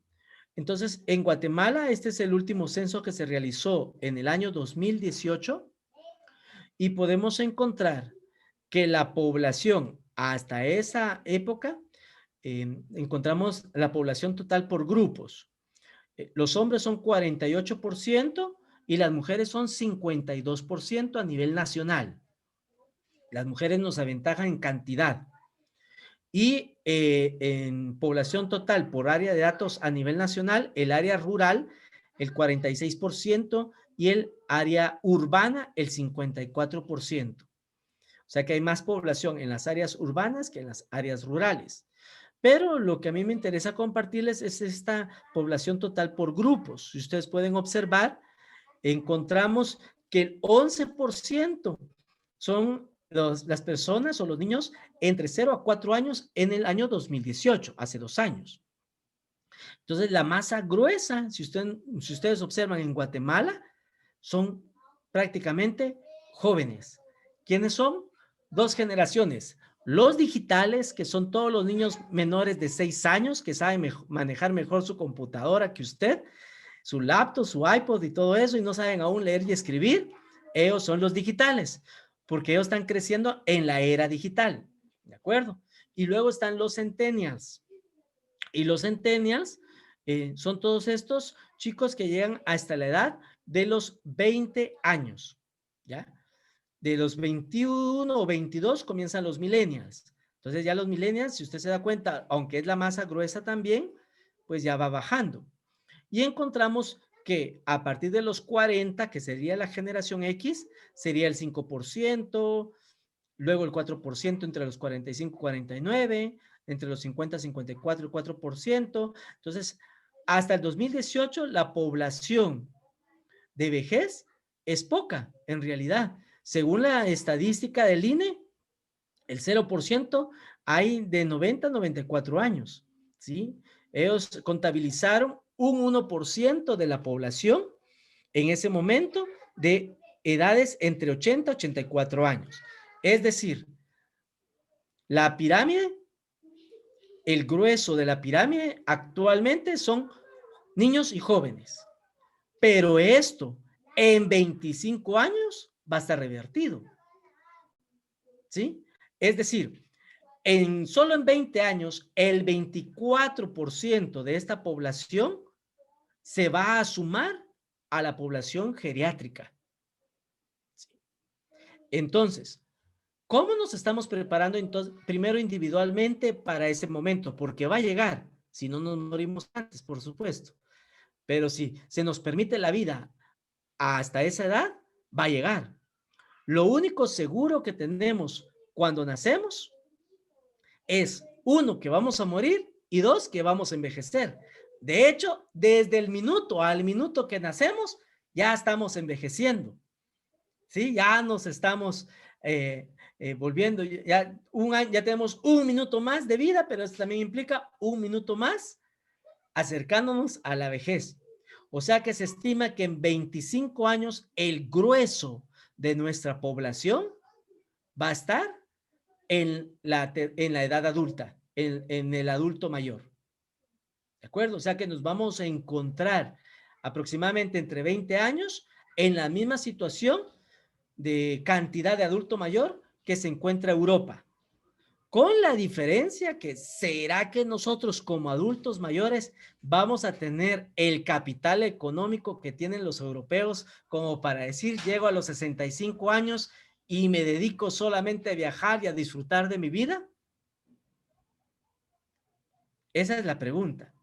Entonces, en Guatemala, este es el último censo que se realizó en el año 2018 y podemos encontrar que la población hasta esa época, encontramos la población total por grupos. Los hombres son 48% y las mujeres son 52% a nivel nacional. Las mujeres nos aventajan en cantidad. Y en población total por área de datos a nivel nacional, el área rural, el 46% y el área urbana, el 54%. O sea que hay más población en las áreas urbanas que en las áreas rurales. Pero lo que a mí me interesa compartirles es esta población total por grupos. Si ustedes pueden observar, encontramos que el 11% son las personas o los niños entre 0 a 4 años en el año 2018, hace 2 años. Entonces, la masa gruesa, si ustedes observan en Guatemala, son prácticamente jóvenes. ¿Quiénes son? Dos generaciones. Los digitales, que son todos los niños menores de 6 años, que saben manejar mejor su computadora que usted, su laptop, su iPod y todo eso, y no saben aún leer y escribir. Ellos son los digitales, porque ellos están creciendo en la era digital. ¿De acuerdo? Y luego están los centennials. Y los centennials son todos estos chicos que llegan hasta la edad de los 20 años, ¿ya? De los 21 o 22 comienzan los millennials. Entonces ya los millennials, si usted se da cuenta, aunque es la masa gruesa también, pues ya va bajando. Y encontramos que a partir de los 40, que sería la generación X, sería el 5%, luego el 4% entre los 45 y 49, entre los 50 y 54 el 4%. Entonces, hasta el 2018 la población de vejez es poca, en realidad. Según la estadística del INE, el 0% hay de 90 a 94 años, ¿sí? Ellos contabilizaron un 1% de la población en ese momento de edades entre 80 y 84 años. Es decir, la pirámide, el grueso de la pirámide actualmente son niños y jóvenes. Pero esto en 25 años va a estar revertido. ¿Sí? Es decir, solo en 20 años, el 24% de esta población se va a sumar a la población geriátrica. Entonces, ¿cómo nos estamos preparando entonces, primero individualmente para ese momento? Porque va a llegar, si no nos morimos antes, por supuesto. Pero si se nos permite la vida hasta esa edad, va a llegar. Lo único seguro que tenemos cuando nacemos es, uno, que vamos a morir y dos, que vamos a envejecer. De hecho, desde el minuto al minuto que nacemos, ya estamos envejeciendo. ¿Sí? Ya nos estamos volviendo, ya tenemos un minuto más de vida, pero eso también implica un minuto más acercándonos a la vejez. O sea que se estima que en 25 años el grueso de nuestra población va a estar en la edad adulta, en el adulto mayor. ¿De acuerdo? O sea que nos vamos a encontrar aproximadamente entre 20 años en la misma situación de cantidad de adulto mayor que se encuentra Europa. Con la diferencia que será que nosotros como adultos mayores vamos a tener el capital económico que tienen los europeos como para decir, llego a los 65 años y me dedico solamente a viajar y a disfrutar de mi vida. Esa es la pregunta.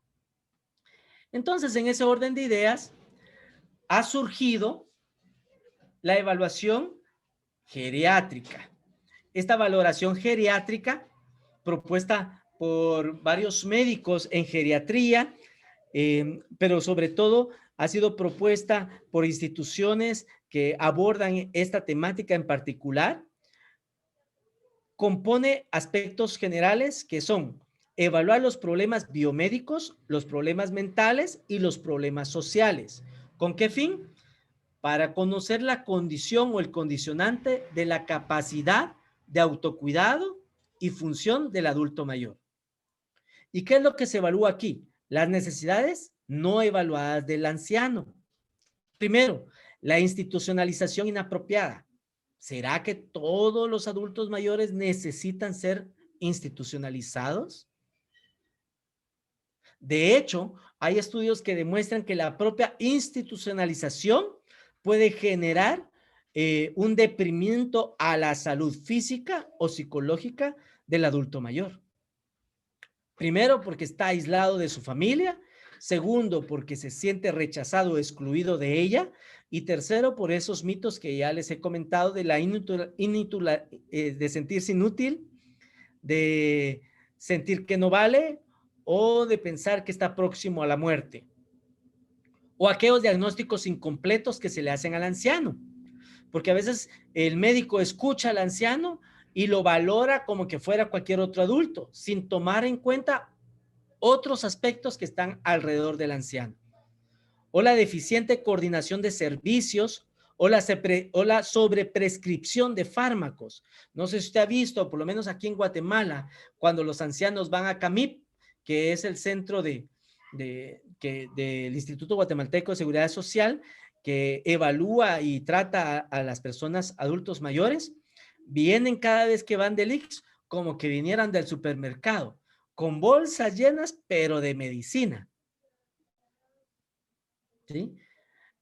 Entonces, en ese orden de ideas, ha surgido la evaluación geriátrica. Esta valoración geriátrica propuesta por varios médicos en geriatría, pero sobre todo ha sido propuesta por instituciones que abordan esta temática en particular. Compone aspectos generales que son evaluar los problemas biomédicos, los problemas mentales y los problemas sociales. ¿Con qué fin? Para conocer la condición o el condicionante de la capacidad de autocuidado y función del adulto mayor. ¿Y qué es lo que se evalúa aquí? Las necesidades no evaluadas del anciano. Primero, la institucionalización inapropiada. ¿Será que todos los adultos mayores necesitan ser institucionalizados? De hecho, hay estudios que demuestran que la propia institucionalización puede generar un deprimimiento a la salud física o psicológica del adulto mayor. Primero, porque está aislado de su familia. Segundo, porque se siente rechazado o excluido de ella. Y tercero, por esos mitos que ya les he comentado de de sentirse inútil, de sentir que no vale o de pensar que está próximo a la muerte. O aquellos diagnósticos incompletos que se le hacen al anciano. Porque a veces el médico escucha al anciano y lo valora como que fuera cualquier otro adulto, sin tomar en cuenta otros aspectos que están alrededor del anciano. O la deficiente coordinación de servicios o la sobreprescripción de fármacos. No sé si usted ha visto, por lo menos aquí en Guatemala, cuando los ancianos van a CAMIP, que es el centro del Instituto Guatemalteco de Seguridad Social, que evalúa y trata a las personas adultos mayores, vienen cada vez que van del IX como que vinieran del supermercado, con bolsas llenas, pero de medicina. ¿Sí?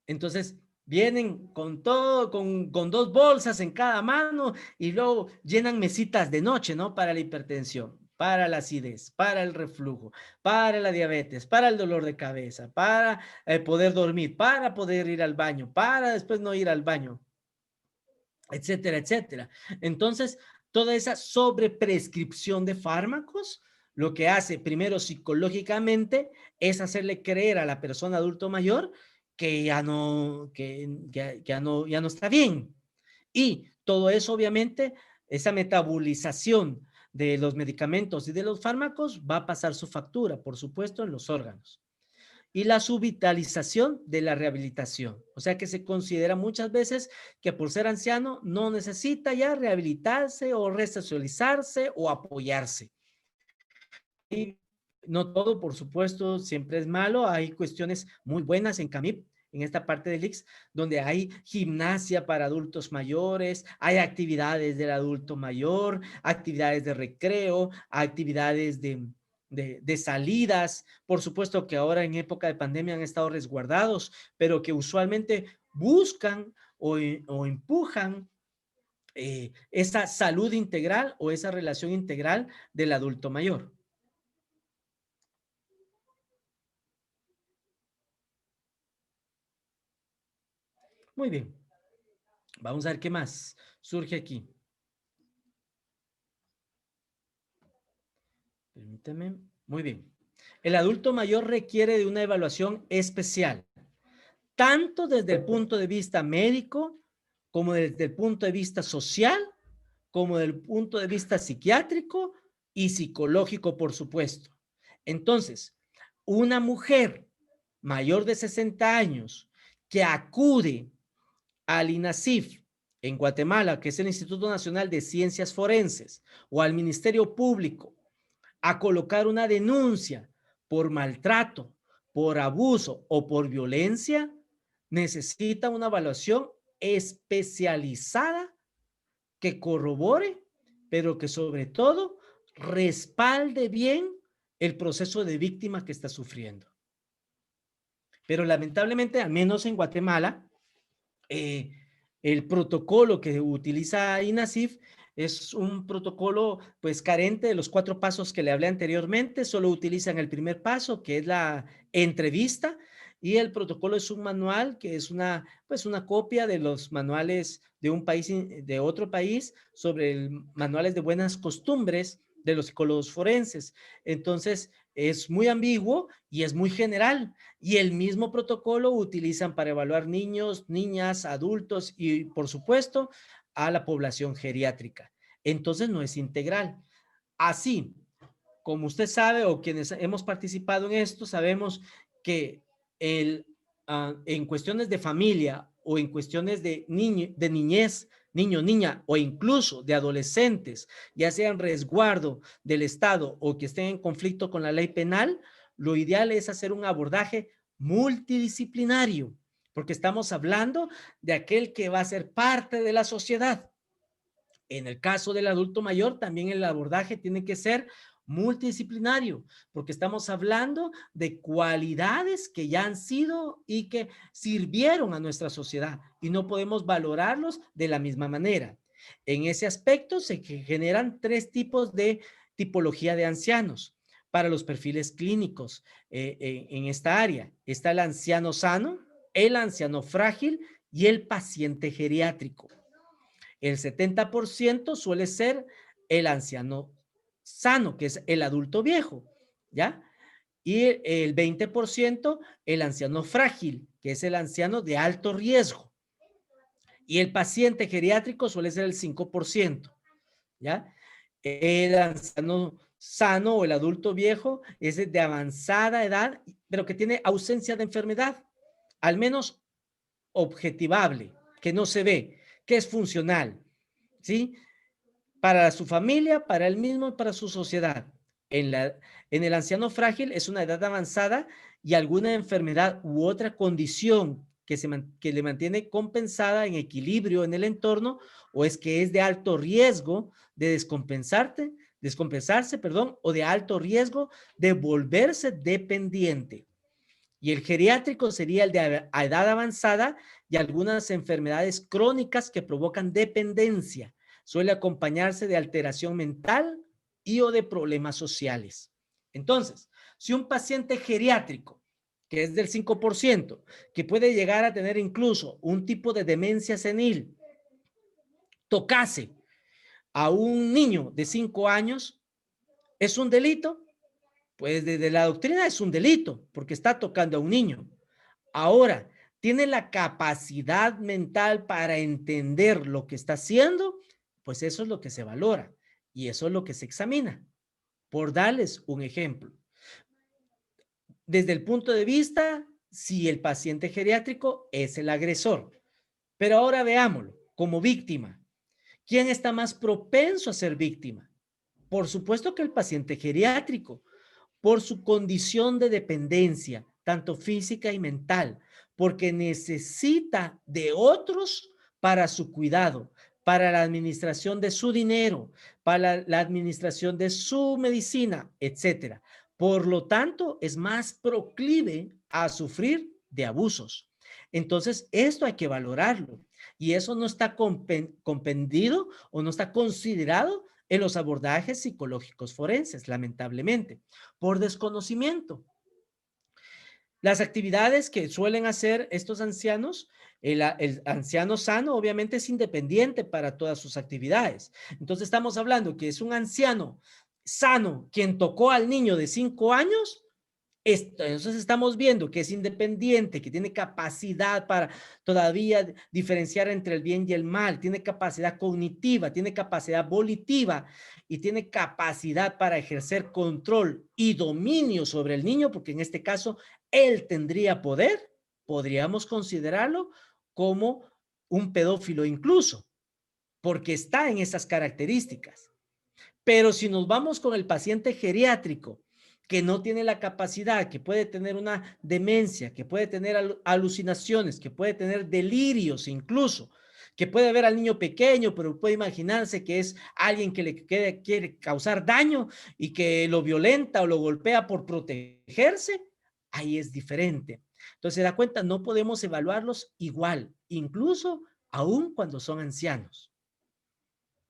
Entonces, vienen con todo, con 2 bolsas en cada mano y luego llenan mesitas de noche, ¿no? Para la hipertensión, para la acidez, para el reflujo, para la diabetes, para el dolor de cabeza, para poder dormir, para poder ir al baño, para después no ir al baño, etcétera, etcétera. Entonces, toda esa sobreprescripción de fármacos, lo que hace primero psicológicamente es hacerle creer a la persona adulto mayor que ya no está bien. Y todo eso, obviamente, esa metabolización de los medicamentos y de los fármacos va a pasar su factura, por supuesto, en los órganos. Y la subvitalización de la rehabilitación. O sea que se considera muchas veces que por ser anciano no necesita ya rehabilitarse o resocializarse o apoyarse. Y no todo, por supuesto, siempre es malo. Hay cuestiones muy buenas en CAMIP, en esta parte del ICS, donde hay gimnasia para adultos mayores, hay actividades del adulto mayor, actividades de recreo, actividades de salidas. Por supuesto que ahora en época de pandemia han estado resguardados, pero que usualmente buscan o empujan esa salud integral o esa relación integral del adulto mayor. Muy bien. Vamos a ver qué más surge aquí. Permítame. Muy bien. El adulto mayor requiere de una evaluación especial, tanto desde el punto de vista médico, como desde el punto de vista social, como desde el punto de vista psiquiátrico y psicológico, por supuesto. Entonces, una mujer mayor de 60 años que acude al INASIF en Guatemala, que es el Instituto Nacional de Ciencias Forenses, o al Ministerio Público, a colocar una denuncia por maltrato, por abuso o por violencia, necesita una evaluación especializada que corrobore, pero que sobre todo respalde bien el proceso de víctima que está sufriendo. Pero lamentablemente, al menos en Guatemala, el protocolo que utiliza INASIF es un protocolo pues carente de los 4 pasos que le hablé anteriormente, solo utilizan el primer paso, que es la entrevista, y el protocolo es un manual que es pues una copia de los manuales de un país, de otro país, sobre manuales de buenas costumbres de los psicólogos forenses. Entonces, es muy ambiguo y es muy general. Y el mismo protocolo utilizan para evaluar niños, niñas, adultos y, por supuesto, a la población geriátrica. Entonces, no es integral. Así, como usted sabe o quienes hemos participado en esto, sabemos que en cuestiones de familia o en cuestiones de niñez, niño, niña o incluso de adolescentes, ya sean resguardo del Estado o que estén en conflicto con la ley penal, lo ideal es hacer un abordaje multidisciplinario, porque estamos hablando de aquel que va a ser parte de la sociedad. En el caso del adulto mayor, también el abordaje tiene que ser multidisciplinario, porque estamos hablando de cualidades que ya han sido y que sirvieron a nuestra sociedad y no podemos valorarlos de la misma manera. En ese aspecto se generan 3 tipos de tipología de ancianos para los perfiles clínicos en esta área. Está el anciano sano, el anciano frágil y el paciente geriátrico. El 70% suele ser el anciano sano, que es el adulto viejo, ¿ya? Y el 20% el anciano frágil, que es el anciano de alto riesgo. Y el paciente geriátrico suele ser el 5%, ¿ya? El anciano sano o el adulto viejo es de avanzada edad, pero que tiene ausencia de enfermedad, al menos objetivable, que no se ve, que es funcional, ¿sí? Para su familia, para él mismo y para su sociedad. En el anciano frágil es una edad avanzada y alguna enfermedad u otra condición que le mantiene compensada en equilibrio en el entorno, o es que es de alto riesgo de descompensarse, o de alto riesgo de volverse dependiente. Y el geriátrico sería el de a edad avanzada y algunas enfermedades crónicas que provocan dependencia. Suele acompañarse de alteración mental y o de problemas sociales. Entonces, si un paciente geriátrico, que es del 5%, que puede llegar a tener incluso un tipo de demencia senil, tocase a un niño de 5 años, ¿es un delito? Pues desde la doctrina es un delito, porque está tocando a un niño. Ahora, ¿tiene la capacidad mental para entender lo que está haciendo? Pues eso es lo que se valora. Y eso es lo que se examina. Por darles un ejemplo. Desde el punto de vista, si el paciente geriátrico es el agresor. Pero ahora veámoslo como víctima. ¿Quién está más propenso a ser víctima? Por supuesto que el paciente geriátrico, por su condición de dependencia, tanto física y mental, porque necesita de otros para su cuidado, para la administración de su dinero, para la administración de su medicina, etcétera. Por lo tanto, es más proclive a sufrir de abusos. Entonces, esto hay que valorarlo y eso no está comprendido o no está considerado en los abordajes psicológicos forenses, lamentablemente, por desconocimiento. Las actividades que suelen hacer estos ancianos, el anciano sano obviamente es independiente para todas sus actividades. Entonces estamos hablando que es un anciano sano quien tocó al niño de 5 años. Entonces estamos viendo que es independiente, que tiene capacidad para todavía diferenciar entre el bien y el mal, tiene capacidad cognitiva, tiene capacidad volitiva y tiene capacidad para ejercer control y dominio sobre el niño, porque en este caso él tendría poder, podríamos considerarlo como un pedófilo incluso, porque está en esas características. Pero si nos vamos con el paciente geriátrico, que no tiene la capacidad, que puede tener una demencia, que puede tener alucinaciones, que puede tener delirios incluso, que puede ver al niño pequeño, pero puede imaginarse que es alguien que le quiere causar daño y que lo violenta o lo golpea por protegerse, ahí es diferente. Entonces, se da cuenta, no podemos evaluarlos igual, incluso aún cuando son ancianos.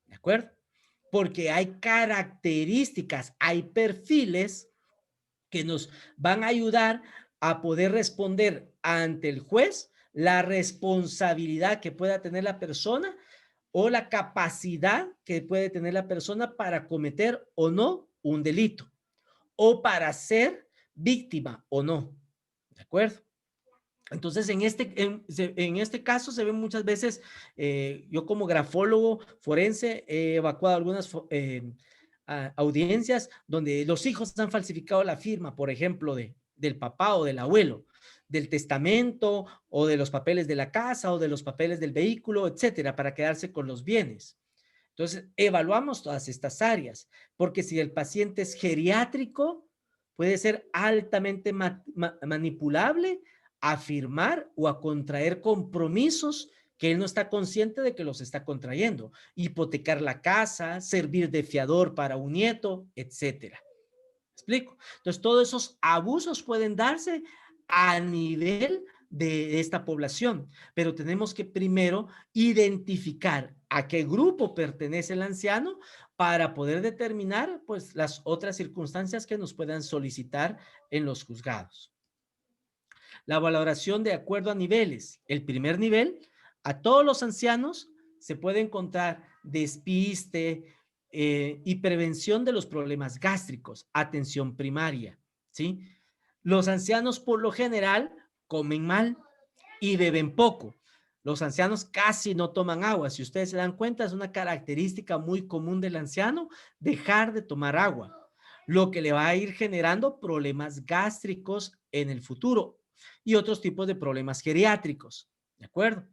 ¿De acuerdo? Porque hay características, hay perfiles que nos van a ayudar a poder responder ante el juez la responsabilidad que pueda tener la persona o la capacidad que puede tener la persona para cometer o no un delito o para ser víctima o no. ¿De acuerdo? Entonces, en este caso se ven muchas veces, yo como grafólogo forense he evacuado algunas audiencias donde los hijos han falsificado la firma, por ejemplo, del papá o del abuelo, del testamento o de los papeles de la casa o de los papeles del vehículo, etcétera, para quedarse con los bienes. Entonces, evaluamos todas estas áreas, porque si el paciente es geriátrico, puede ser altamente manipulable a firmar o a contraer compromisos que él no está consciente de que los está contrayendo. Hipotecar la casa, servir de fiador para un nieto, etcétera. ¿Explico? Entonces, todos esos abusos pueden darse a nivel de esta población, pero tenemos que primero identificar a qué grupo pertenece el anciano para poder determinar pues las otras circunstancias que nos puedan solicitar en los juzgados. La valoración de acuerdo a niveles. El primer nivel, a todos los ancianos se puede encontrar despiste y prevención de los problemas gástricos, atención primaria, ¿sí? Los ancianos por lo general comen mal y beben poco. Los ancianos casi no toman agua. Si ustedes se dan cuenta, es una característica muy común del anciano dejar de tomar agua, lo que le va a ir generando problemas gástricos en el futuro y otros tipos de problemas geriátricos. ¿De acuerdo?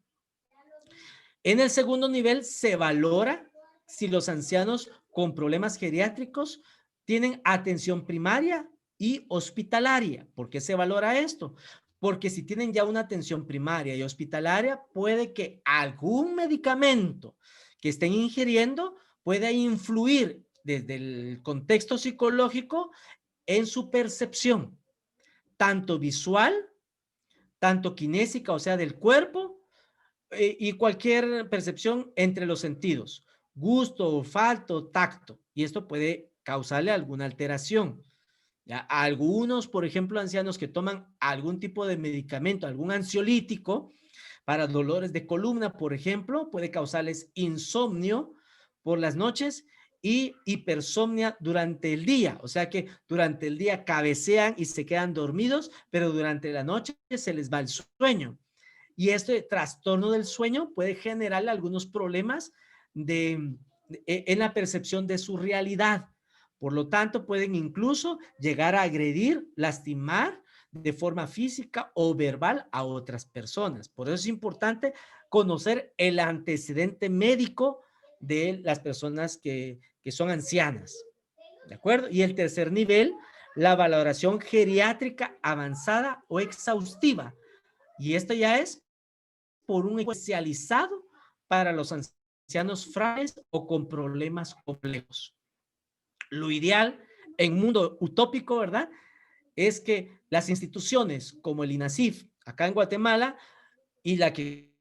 En el segundo nivel se valora si los ancianos con problemas geriátricos tienen atención primaria y hospitalaria. ¿Por qué se valora esto? Porque si tienen ya una atención primaria y hospitalaria, puede que algún medicamento que estén ingiriendo pueda influir desde el contexto psicológico en su percepción, tanto visual, tanto kinésica, o sea, del cuerpo, y cualquier percepción entre los sentidos, gusto, olfato, tacto, y esto puede causarle alguna alteración. ¿Ya? Algunos, por ejemplo, ancianos que toman algún tipo de medicamento, algún ansiolítico para dolores de columna, por ejemplo, puede causarles insomnio por las noches y hipersomnia durante el día. O sea que durante el día cabecean y se quedan dormidos, pero durante la noche se les va el sueño. Y este trastorno del sueño puede generar algunos problemas de en la percepción de su realidad. Por lo tanto, pueden incluso llegar a agredir, lastimar de forma física o verbal a otras personas. Por eso es importante conocer el antecedente médico de las personas que son ancianas. ¿De acuerdo? Y el tercer nivel, la valoración geriátrica avanzada o exhaustiva. Y esto ya es por un especializado para los ancianos frágiles o con problemas complejos. Lo ideal en un mundo utópico, ¿verdad? Es que las instituciones como el INASIF, acá en Guatemala, y la que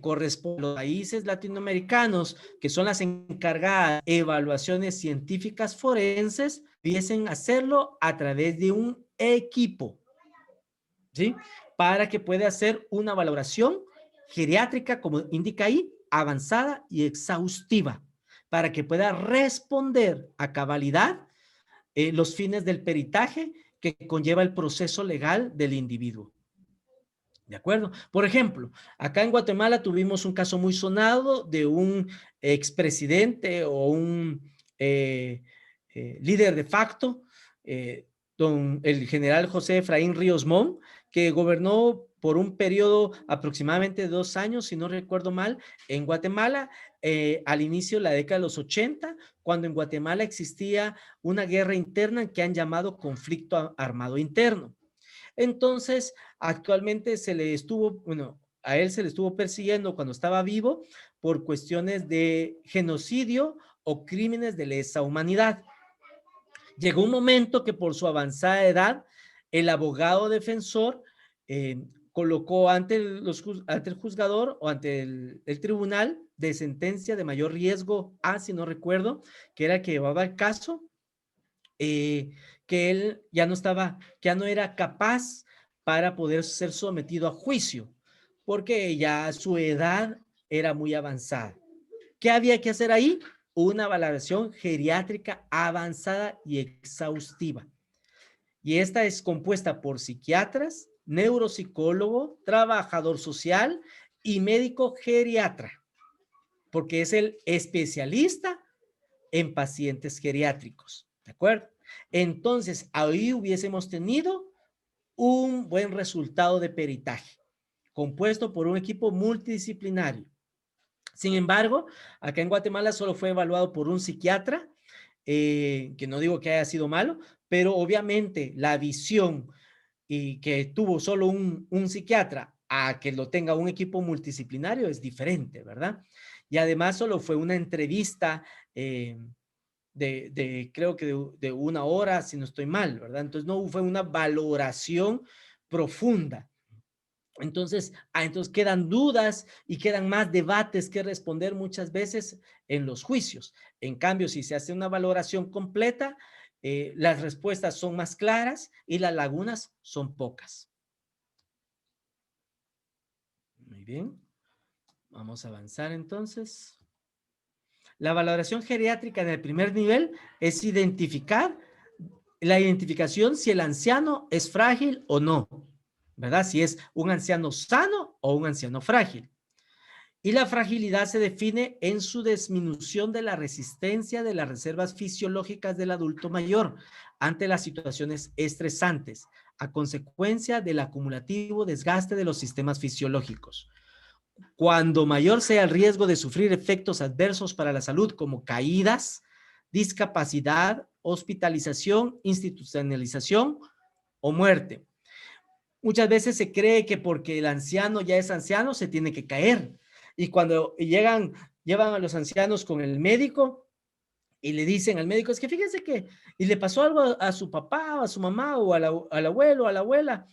corresponde a los países latinoamericanos, que son las encargadas de evaluaciones científicas forenses, pudiesen hacerlo a través de un equipo, ¿sí? Para que pueda hacer una valoración geriátrica, como indica ahí, avanzada y exhaustiva, para que pueda responder a cabalidad los fines del peritaje que conlleva el proceso legal del individuo. ¿De acuerdo? Por ejemplo, acá en Guatemala tuvimos un caso muy sonado de un expresidente o un líder de facto, el general José Efraín Ríos Montt, que gobernó por un periodo aproximadamente de 2 años, si no recuerdo mal, en Guatemala, al inicio de la década de los 80, cuando en Guatemala existía una guerra interna que han llamado conflicto armado interno. Entonces, actualmente se le estuvo, bueno, a él se le estuvo persiguiendo cuando estaba vivo por cuestiones de genocidio o crímenes de lesa humanidad. Llegó un momento que por su avanzada edad, el abogado defensor colocó ante el juzgador o ante el tribunal de sentencia de mayor riesgo A, si no recuerdo, que era el que llevaba el caso, que él ya no estaba, que ya no era capaz para poder ser sometido a juicio, porque ya su edad era muy avanzada. ¿Qué había que hacer ahí? Una valoración geriátrica avanzada y exhaustiva. Y esta es compuesta por psiquiatras, neuropsicólogo, trabajador social y médico geriatra, porque es el especialista en pacientes geriátricos. ¿De acuerdo? Entonces, ahí hubiésemos tenido un buen resultado de peritaje, compuesto por un equipo multidisciplinario. Sin embargo, acá en Guatemala solo fue evaluado por un psiquiatra, que no digo que haya sido malo, pero obviamente la visión y que tuvo solo un psiquiatra a que lo tenga un equipo multidisciplinario es diferente, ¿verdad? Y además solo fue una entrevista creo que de 1 hora, si no estoy mal, ¿verdad? Entonces no fue una valoración profunda. Entonces quedan dudas y quedan más debates que responder muchas veces en los juicios. En cambio, si se hace una valoración completa, las respuestas son más claras y las lagunas son pocas. Muy bien. Vamos a avanzar entonces. La valoración geriátrica en el primer nivel es identificar la identificación si el anciano es frágil o no, ¿verdad? Si es un anciano sano o un anciano frágil. Y la fragilidad se define en su disminución de la resistencia de las reservas fisiológicas del adulto mayor ante las situaciones estresantes, a consecuencia del acumulativo desgaste de los sistemas fisiológicos. Cuando mayor sea el riesgo de sufrir efectos adversos para la salud como caídas, discapacidad, hospitalización, institucionalización o muerte. Muchas veces se cree que porque el anciano ya es anciano se tiene que caer. Y cuando llevan a los ancianos con el médico y le dicen al médico, es que fíjense que, y le pasó algo a su papá, o a su mamá, o al abuelo, o a la abuela,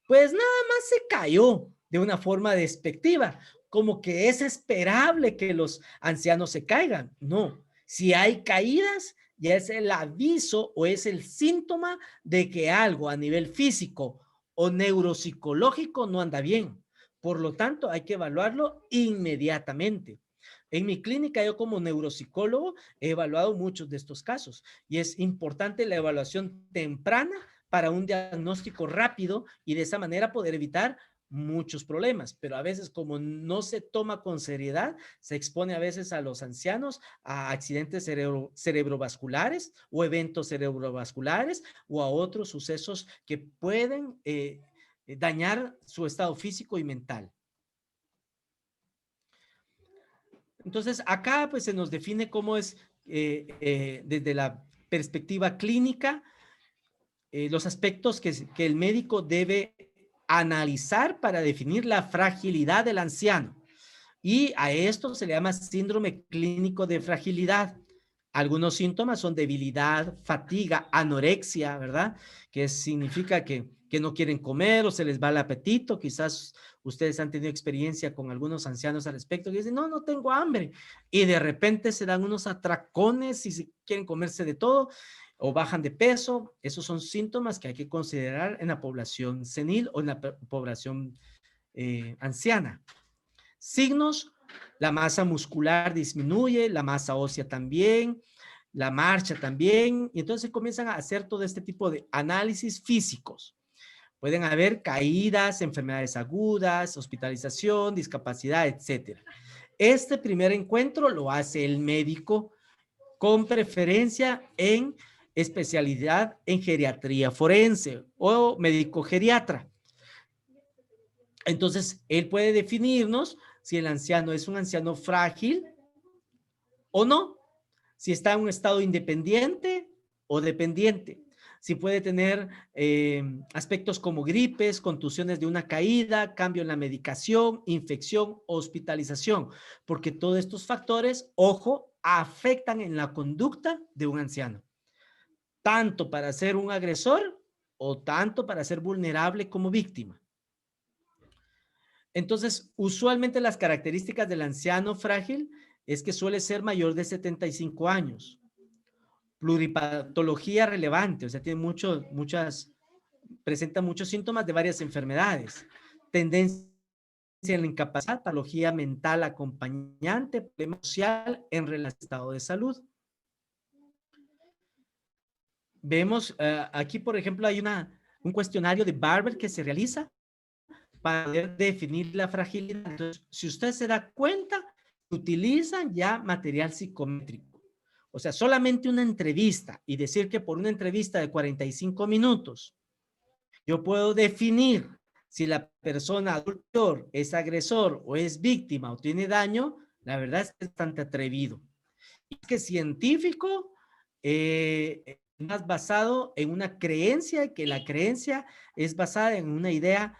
pues nada más se cayó de una forma despectiva, como que es esperable que los ancianos se caigan. No, si hay caídas, ya es el aviso o es el síntoma de que algo a nivel físico o neuropsicológico no anda bien. Por lo tanto, hay que evaluarlo inmediatamente. En mi clínica, yo como neuropsicólogo he evaluado muchos de estos casos y es importante la evaluación temprana para un diagnóstico rápido y de esa manera poder evitar muchos problemas, pero a veces como no se toma con seriedad, se expone a veces a los ancianos a accidentes cerebrovasculares o eventos cerebrovasculares o a otros sucesos que pueden dañar su estado físico y mental. Entonces, acá pues se nos define cómo es desde la perspectiva clínica, los aspectos que el médico debe analizar para definir la fragilidad del anciano. Y a esto se le llama síndrome clínico de fragilidad. Algunos síntomas son debilidad, fatiga, anorexia, ¿verdad? Que significa que no quieren comer o se les va el apetito. Quizás ustedes han tenido experiencia con algunos ancianos al respecto que dicen, no, no tengo hambre. Y de repente se dan unos atracones y quieren comerse de todo o bajan de peso. Esos son síntomas que hay que considerar en la población senil o en la población anciana. Signos: la masa muscular disminuye, la masa ósea también, la marcha también, y entonces comienzan a hacer todo este tipo de análisis físicos. Pueden haber caídas, enfermedades agudas, hospitalización, discapacidad, etc. Este primer encuentro lo hace el médico con preferencia en especialidad en geriatría forense o médico geriatra. Entonces, él puede definirnos si el anciano es un anciano frágil o no, si está en un estado independiente o dependiente, si puede tener aspectos como gripes, contusiones de una caída, cambio en la medicación, infección, hospitalización, porque todos estos factores, ojo, afectan en la conducta de un anciano, tanto para ser un agresor o tanto para ser vulnerable como víctima. Entonces, usualmente las características del anciano frágil es que suele ser mayor de 75 años. Pluripatología relevante, o sea, tiene presenta muchos síntomas de varias enfermedades. Tendencia en la incapacidad, patología mental acompañante, problema social en relación al estado de salud. Vemos aquí, por ejemplo, hay un cuestionario de Barber que se realiza para poder definir la fragilidad. Entonces, si usted se da cuenta, utilizan ya material psicométrico. O sea, solamente una entrevista y decir que por una entrevista de 45 minutos yo puedo definir si la persona adulto es agresor o es víctima o tiene daño, la verdad es que es bastante atrevido. Y que científico más basado en una creencia, que la creencia es basada en una idea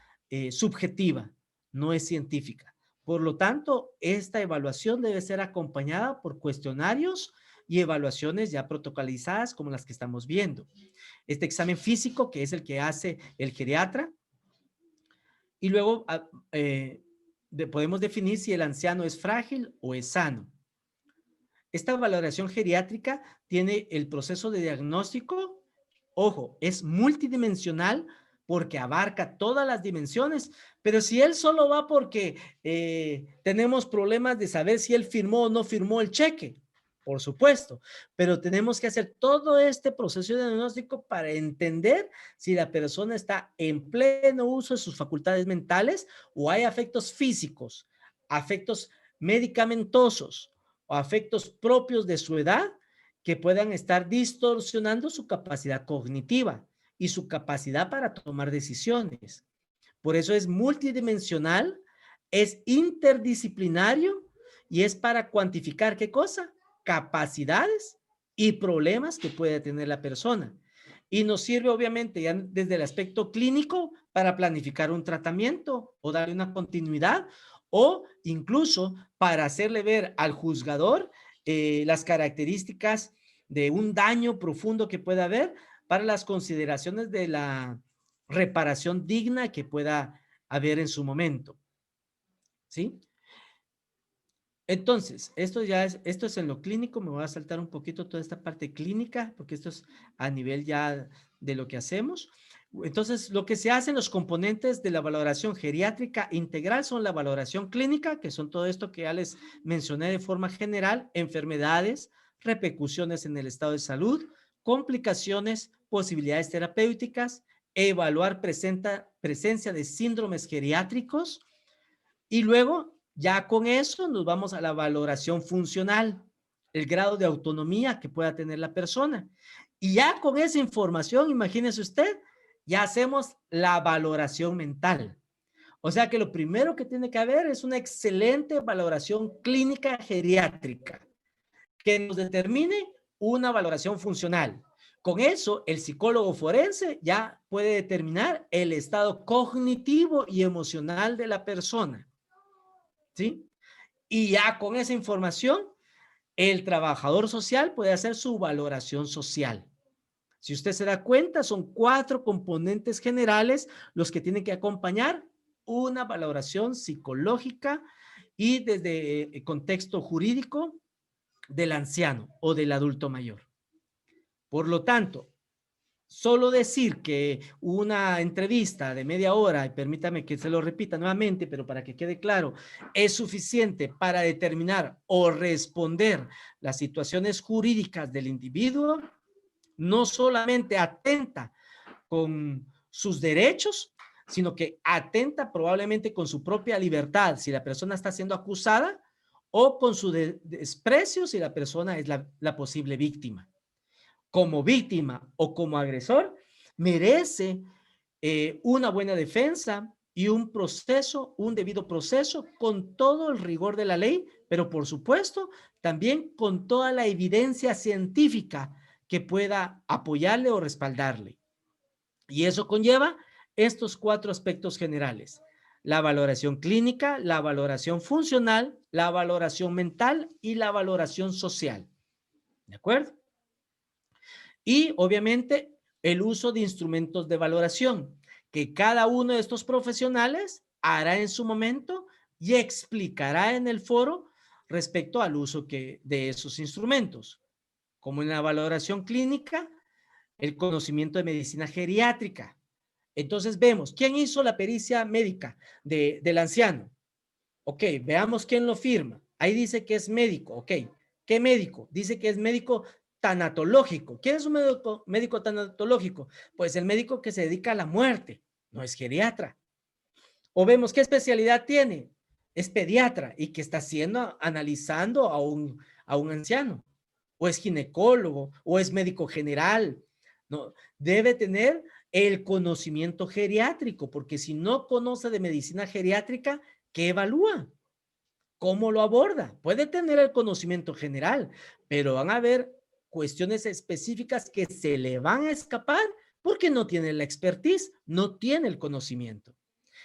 subjetiva, no es científica. Por lo tanto, esta evaluación debe ser acompañada por cuestionarios y evaluaciones ya protocolizadas como las que estamos viendo. Este examen físico, que es el que hace el geriatra, y luego podemos definir si el anciano es frágil o es sano. Esta valoración geriátrica tiene el proceso de diagnóstico, ojo, es multidimensional porque abarca todas las dimensiones, pero si él solo va porque tenemos problemas de saber si él firmó o no firmó el cheque, por supuesto, pero tenemos que hacer todo este proceso de diagnóstico para entender si la persona está en pleno uso de sus facultades mentales o hay afectos físicos, afectos medicamentosos o afectos propios de su edad que puedan estar distorsionando su capacidad cognitiva y su capacidad para tomar decisiones. Por eso es multidimensional, es interdisciplinario y es para cuantificar ¿qué cosa? Capacidades y problemas que puede tener la persona. Y nos sirve obviamente ya desde el aspecto clínico para planificar un tratamiento o darle una continuidad o incluso para hacerle ver al juzgador las características de un daño profundo que pueda haber para las consideraciones de la reparación digna que pueda haber en su momento. ¿Sí? Entonces, esto es en lo clínico, me voy a saltar un poquito toda esta parte clínica, porque esto es a nivel ya de lo que hacemos. Entonces, lo que se hace en los componentes de la valoración geriátrica integral son la valoración clínica, que son todo esto que ya les mencioné de forma general, enfermedades, repercusiones en el estado de salud, complicaciones, posibilidades terapéuticas, evaluar presencia de síndromes geriátricos y luego ya con eso nos vamos a la valoración funcional, el grado de autonomía que pueda tener la persona. Y ya con esa información, imagínese usted, ya hacemos la valoración mental. O sea que lo primero que tiene que haber es una excelente valoración clínica geriátrica que nos determine una valoración funcional. Con eso, el psicólogo forense ya puede determinar el estado cognitivo y emocional de la persona, ¿sí? Y ya con esa información, el trabajador social puede hacer su valoración social. Si usted se da cuenta, son 4 componentes generales los que tienen que acompañar una valoración psicológica y desde el contexto jurídico del anciano o del adulto mayor. Por lo tanto, solo decir que una entrevista de media hora, y permítame que se lo repita nuevamente, pero para que quede claro, es suficiente para determinar o responder las situaciones jurídicas del individuo, no solamente atenta con sus derechos, sino que atenta probablemente con su propia libertad si la persona está siendo acusada o con su desprecio si la persona es la posible víctima. Como víctima o como agresor, merece una buena defensa y un proceso, un debido proceso con todo el rigor de la ley, pero por supuesto también con toda la evidencia científica que pueda apoyarle o respaldarle. Y eso conlleva estos 4 aspectos generales: la valoración clínica, la valoración funcional, la valoración mental y la valoración social. ¿De acuerdo? Y obviamente el uso de instrumentos de valoración que cada uno de estos profesionales hará en su momento y explicará en el foro respecto al uso de esos instrumentos. Como en la valoración clínica, el conocimiento de medicina geriátrica. Entonces vemos, ¿quién hizo la pericia médica del anciano? Ok, veamos quién lo firma. Ahí dice que es médico, ok. ¿Qué médico? Dice que es médico tanatológico. ¿Quién es un médico tanatológico? Pues el médico que se dedica a la muerte, no es geriatra. O vemos qué especialidad tiene, es pediatra y que está analizando a un anciano. O es ginecólogo, o es médico general. No, debe tener el conocimiento geriátrico, porque si no conoce de medicina geriátrica, ¿qué evalúa? ¿Cómo lo aborda? Puede tener el conocimiento general, pero van a haber cuestiones específicas que se le van a escapar porque no tiene la expertise, no tiene el conocimiento.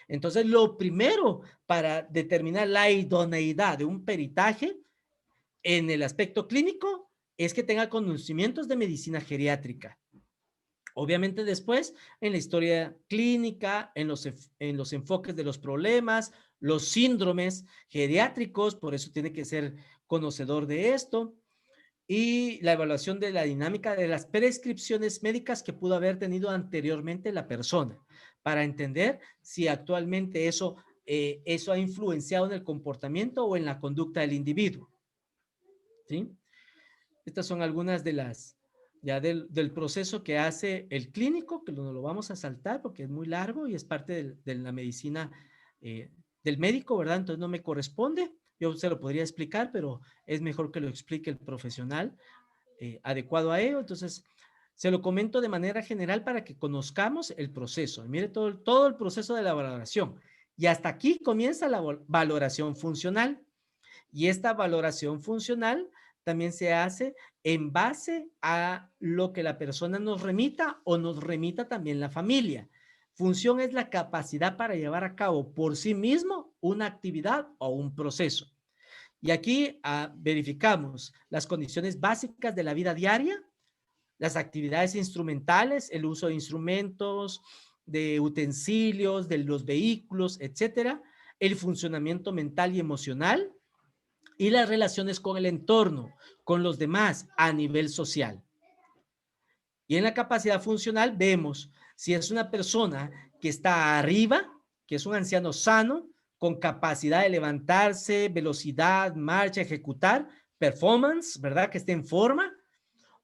Entonces, lo primero para determinar la idoneidad de un peritaje en el aspecto clínico es que tenga conocimientos de medicina geriátrica. Obviamente después, en la historia clínica, en los enfoques de los problemas, los síndromes geriátricos, por eso tiene que ser conocedor de esto, y la evaluación de la dinámica de las prescripciones médicas que pudo haber tenido anteriormente la persona, para entender si actualmente eso ha influenciado en el comportamiento o en la conducta del individuo. ¿Sí? Estas son algunas de las, ya del proceso que hace el clínico, que no lo vamos a saltar porque es muy largo y es parte de la medicina del médico, ¿verdad? Entonces no me corresponde. Yo se lo podría explicar, pero es mejor que lo explique el profesional adecuado a ello. Entonces, se lo comento de manera general para que conozcamos el proceso. Mire todo el proceso de la valoración. Y hasta aquí comienza la valoración funcional. Y esta valoración funcional también se hace en base a lo que la persona nos remita o nos remita también la familia. Función es la capacidad para llevar a cabo por sí mismo una actividad o un proceso. Y aquí verificamos las condiciones básicas de la vida diaria, las actividades instrumentales, el uso de instrumentos, de utensilios, de los vehículos, etcétera, el funcionamiento mental y emocional, y las relaciones con el entorno, con los demás a nivel social. Y en la capacidad funcional vemos si es una persona que está arriba, que es un anciano sano, con capacidad de levantarse, velocidad, marcha, ejecutar, performance, ¿verdad? Que esté en forma,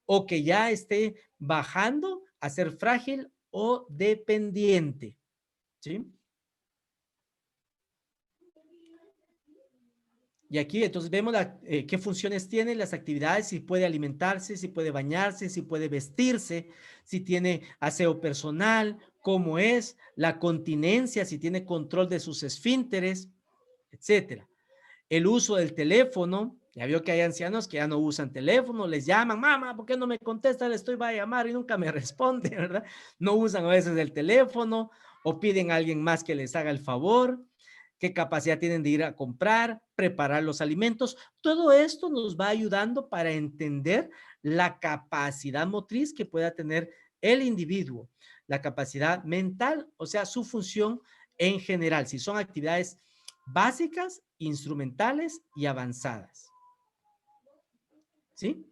o que ya esté bajando a ser frágil o dependiente. ¿Sí? Y aquí entonces vemos qué funciones tiene, las actividades, si puede alimentarse, si puede bañarse, si puede vestirse, si tiene aseo personal, cómo es, la continencia, si tiene control de sus esfínteres, etcétera. El uso del teléfono, ya vio que hay ancianos que ya no usan teléfono, les llaman, mamá, ¿por qué no me contesta? Le estoy va a llamar y nunca me responde, ¿verdad? No usan a veces el teléfono o piden a alguien más que les haga el favor. Qué capacidad tienen de ir a comprar, preparar los alimentos. Todo esto nos va ayudando para entender la capacidad motriz que pueda tener el individuo, la capacidad mental, o sea, su función en general, si son actividades básicas, instrumentales y avanzadas. ¿Sí?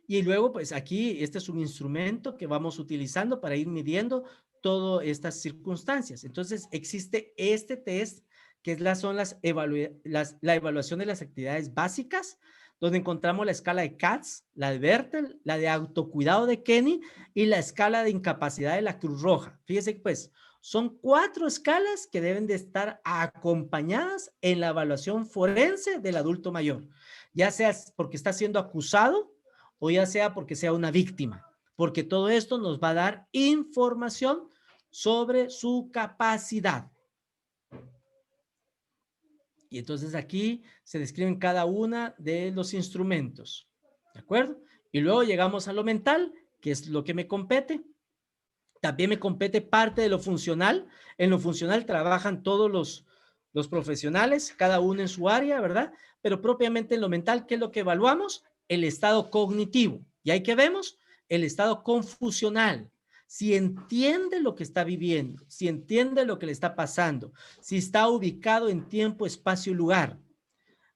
Y luego, pues aquí, este es un instrumento que vamos utilizando para ir midiendo todas estas circunstancias. Entonces, existe este test, que es la evaluación de las actividades básicas, donde encontramos la escala de Katz, la de Bertel, la de autocuidado de Kenny y la escala de incapacidad de la Cruz Roja. Fíjese que, pues, son 4 escalas que deben de estar acompañadas en la evaluación forense del adulto mayor, ya sea porque está siendo acusado o ya sea porque sea una víctima, porque todo esto nos va a dar información sobre su capacidad. Y entonces aquí se describen cada una de los instrumentos, ¿de acuerdo? Y luego llegamos a lo mental, que es lo que me compete. También me compete parte de lo funcional. En lo funcional trabajan todos los profesionales, cada uno en su área, ¿verdad? Pero propiamente en lo mental, ¿qué es lo que evaluamos? El estado cognitivo. Y ahí que vemos el estado confusional. Si entiende lo que está viviendo, si entiende lo que le está pasando, si está ubicado en tiempo, espacio y lugar,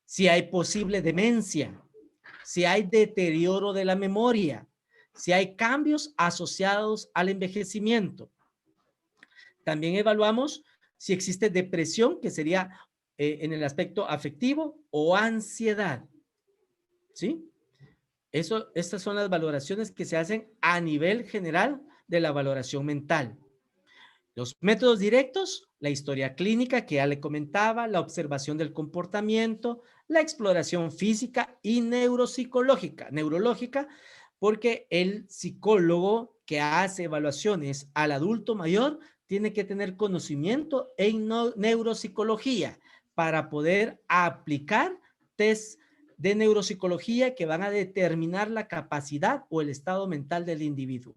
si hay posible demencia, si hay deterioro de la memoria, si hay cambios asociados al envejecimiento. También evaluamos si existe depresión, que sería en el aspecto afectivo, o ansiedad. ¿Sí? Estas son las valoraciones que se hacen a nivel general de la valoración mental. Los métodos directos, la historia clínica que ya le comentaba, la observación del comportamiento, la exploración física y neurológica, porque el psicólogo que hace evaluaciones al adulto mayor tiene que tener conocimiento en neuropsicología para poder aplicar test de neuropsicología que van a determinar la capacidad o el estado mental del individuo.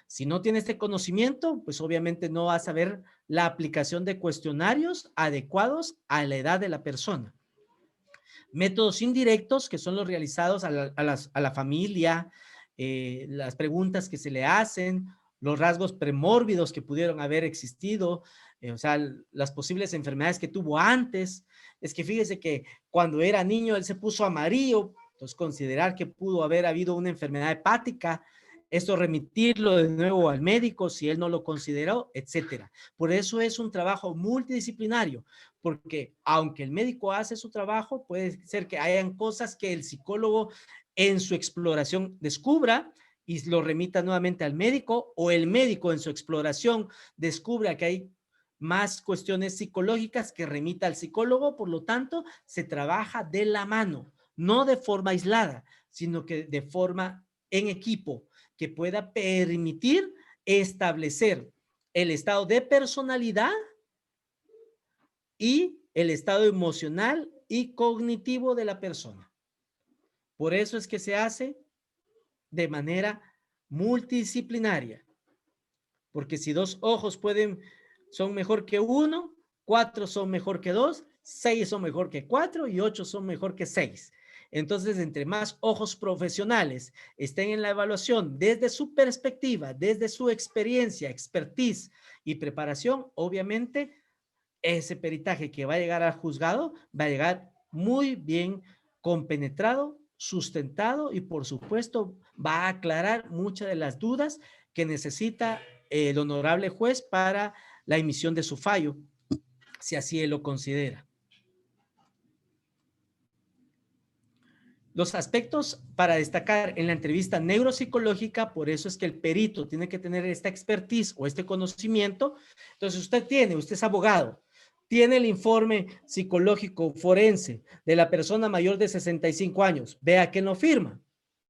Si no tiene este conocimiento, pues obviamente no va a saber la aplicación de cuestionarios adecuados a la edad de la persona. Métodos indirectos, que son los realizados a la familia, las preguntas que se le hacen, los rasgos premórbidos que pudieron haber existido, o sea, las posibles enfermedades que tuvo antes. Es que fíjese que cuando era niño él se puso amarillo, entonces considerar que pudo haber habido una enfermedad hepática, esto remitirlo de nuevo al médico si él no lo consideró, etcétera. Por eso es un trabajo multidisciplinario, porque aunque el médico hace su trabajo, puede ser que hayan cosas que el psicólogo en su exploración descubra y lo remita nuevamente al médico, o el médico en su exploración descubra que hay más cuestiones psicológicas que remita al psicólogo. Por lo tanto, se trabaja de la mano, no de forma aislada, sino que de forma en equipo, que pueda permitir establecer el estado de personalidad y el estado emocional y cognitivo de la persona. Por eso es que se hace de manera multidisciplinaria, porque si 2 ojos son mejor que 1, 4 son mejor que 2, 6 son mejor que 4 y 8 son mejor que 6. Entonces, entre más ojos profesionales estén en la evaluación desde su perspectiva, desde su experiencia, expertise y preparación, obviamente ese peritaje que va a llegar al juzgado va a llegar muy bien compenetrado, sustentado y por supuesto va a aclarar muchas de las dudas que necesita el honorable juez para la emisión de su fallo, si así él lo considera. Los aspectos para destacar en la entrevista neuropsicológica, por eso es que el perito tiene que tener esta expertise o este conocimiento. Entonces usted es abogado, tiene el informe psicológico forense de la persona mayor de 65 años, vea que no firma.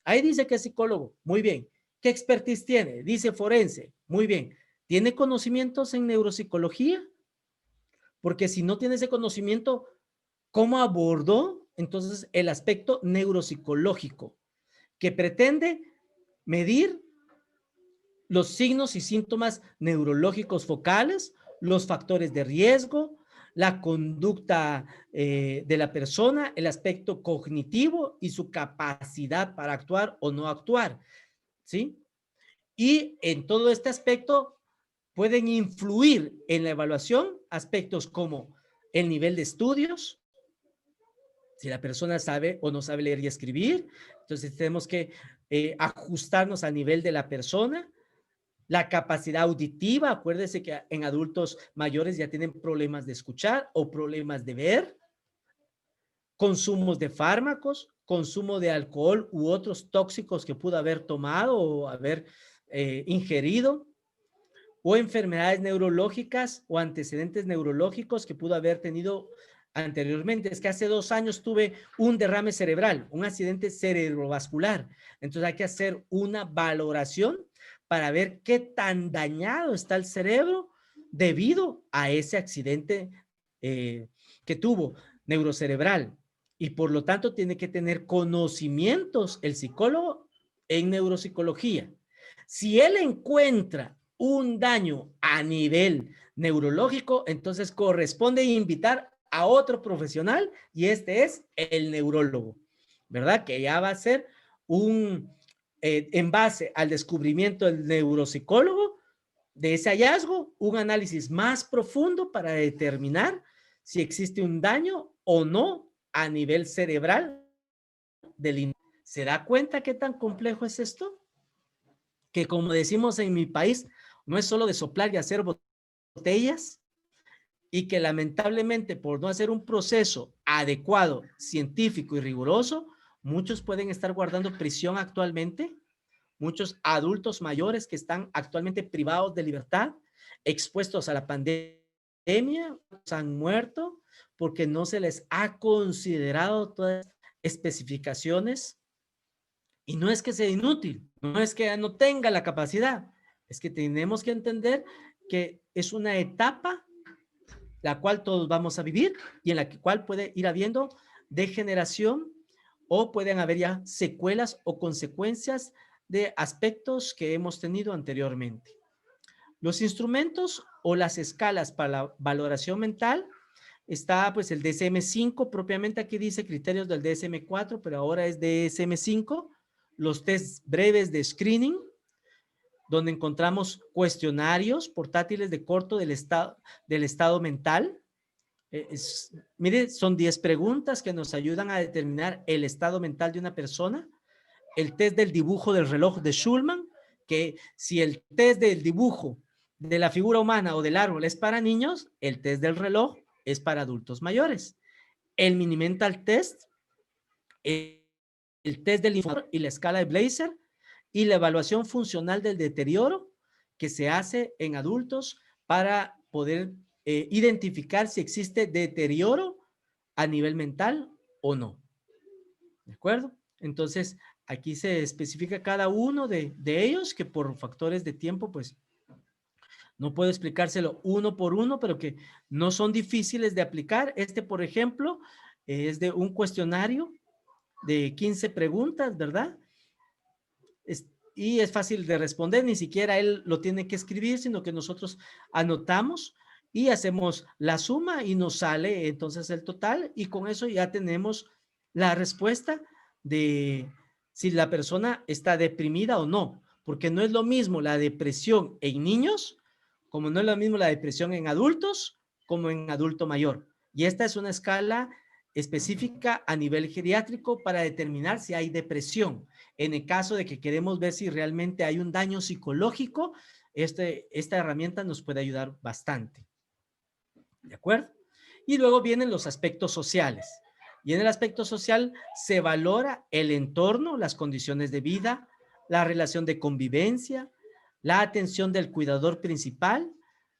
Ahí dice que es psicólogo, muy bien. ¿Qué expertise tiene? Dice forense, muy bien. ¿Tiene conocimientos en neuropsicología? Porque si no tiene ese conocimiento, ¿cómo abordó entonces el aspecto neuropsicológico que pretende medir los signos y síntomas neurológicos focales, los factores de riesgo, la conducta de la persona, el aspecto cognitivo y su capacidad para actuar o no actuar, ¿sí? Y en todo este aspecto pueden influir en la evaluación aspectos como el nivel de estudios, si la persona sabe o no sabe leer y escribir, entonces tenemos que ajustarnos al nivel de la persona, la capacidad auditiva, acuérdense que en adultos mayores ya tienen problemas de escuchar o problemas de ver, consumos de fármacos, consumo de alcohol u otros tóxicos que pudo haber tomado o haber ingerido, o enfermedades neurológicas o antecedentes neurológicos que pudo haber tenido anteriormente. Es que hace 2 años tuve un derrame cerebral, un accidente cerebrovascular. Entonces hay que hacer una valoración para ver qué tan dañado está el cerebro debido a ese accidente que tuvo neurocerebral. Y por lo tanto tiene que tener conocimientos el psicólogo en neuropsicología. Si él encuentra un daño a nivel neurológico, entonces corresponde invitar a otro profesional y este es el neurólogo, ¿verdad? Que ya va a ser en base al descubrimiento del neuropsicólogo, de ese hallazgo, un análisis más profundo para determinar si existe un daño o no a nivel cerebral del. ¿Se da cuenta qué tan complejo es esto? Que como decimos en mi país, no es solo de soplar y hacer botellas, y que lamentablemente por no hacer un proceso adecuado, científico y riguroso, muchos pueden estar guardando prisión actualmente, muchos adultos mayores que están actualmente privados de libertad, expuestos a la pandemia, han muerto porque no se les ha considerado todas las especificaciones. Y no es que sea inútil, no es que no tenga la capacidad, es que tenemos que entender que es una etapa la cual todos vamos a vivir y en la cual puede ir habiendo degeneración o pueden haber ya secuelas o consecuencias de aspectos que hemos tenido anteriormente. Los instrumentos o las escalas para la valoración mental está pues el DSM-5, propiamente aquí dice criterios del DSM-4, pero ahora es DSM-5, los test breves de screening, donde encontramos cuestionarios portátiles de corto del estado mental. Mire, son 10 preguntas que nos ayudan a determinar el estado mental de una persona. El test del dibujo del reloj de Schulman, que si el test del dibujo de la figura humana o del árbol es para niños, el test del reloj es para adultos mayores. El mini mental test, el test del informe y la escala de Blaser y la evaluación funcional del deterioro que se hace en adultos para poder identificar si existe deterioro a nivel mental o no. ¿De acuerdo? Entonces, aquí se especifica cada uno de ellos que por factores de tiempo, pues, no puedo explicárselo uno por uno, pero que no son difíciles de aplicar. Este, por ejemplo, es de un cuestionario de 15 preguntas, ¿verdad? Y es fácil de responder, ni siquiera él lo tiene que escribir, sino que nosotros anotamos y hacemos la suma y nos sale entonces el total y con eso ya tenemos la respuesta de si la persona está deprimida o no, porque no es lo mismo la depresión en niños, como no es lo mismo la depresión en adultos, como en adulto mayor. Y esta es una escala específica a nivel geriátrico para determinar si hay depresión. En el caso de que queremos ver si realmente hay un daño psicológico, esta herramienta nos puede ayudar bastante. ¿De acuerdo? Y luego vienen los aspectos sociales. Y en el aspecto social se valora el entorno, las condiciones de vida, la relación de convivencia, la atención del cuidador principal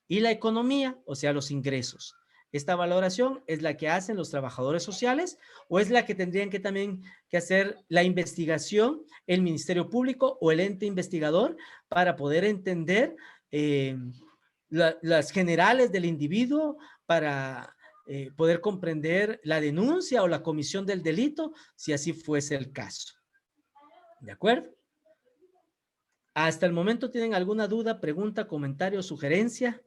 y la economía, o sea, los ingresos. Esta valoración es la que hacen los trabajadores sociales o es la que tendrían que también que hacer la investigación, el Ministerio Público o el ente investigador para poder entender las generales del individuo, para poder comprender la denuncia o la comisión del delito, si así fuese el caso. ¿De acuerdo? Hasta el momento, ¿tienen alguna duda, pregunta, comentario o sugerencia?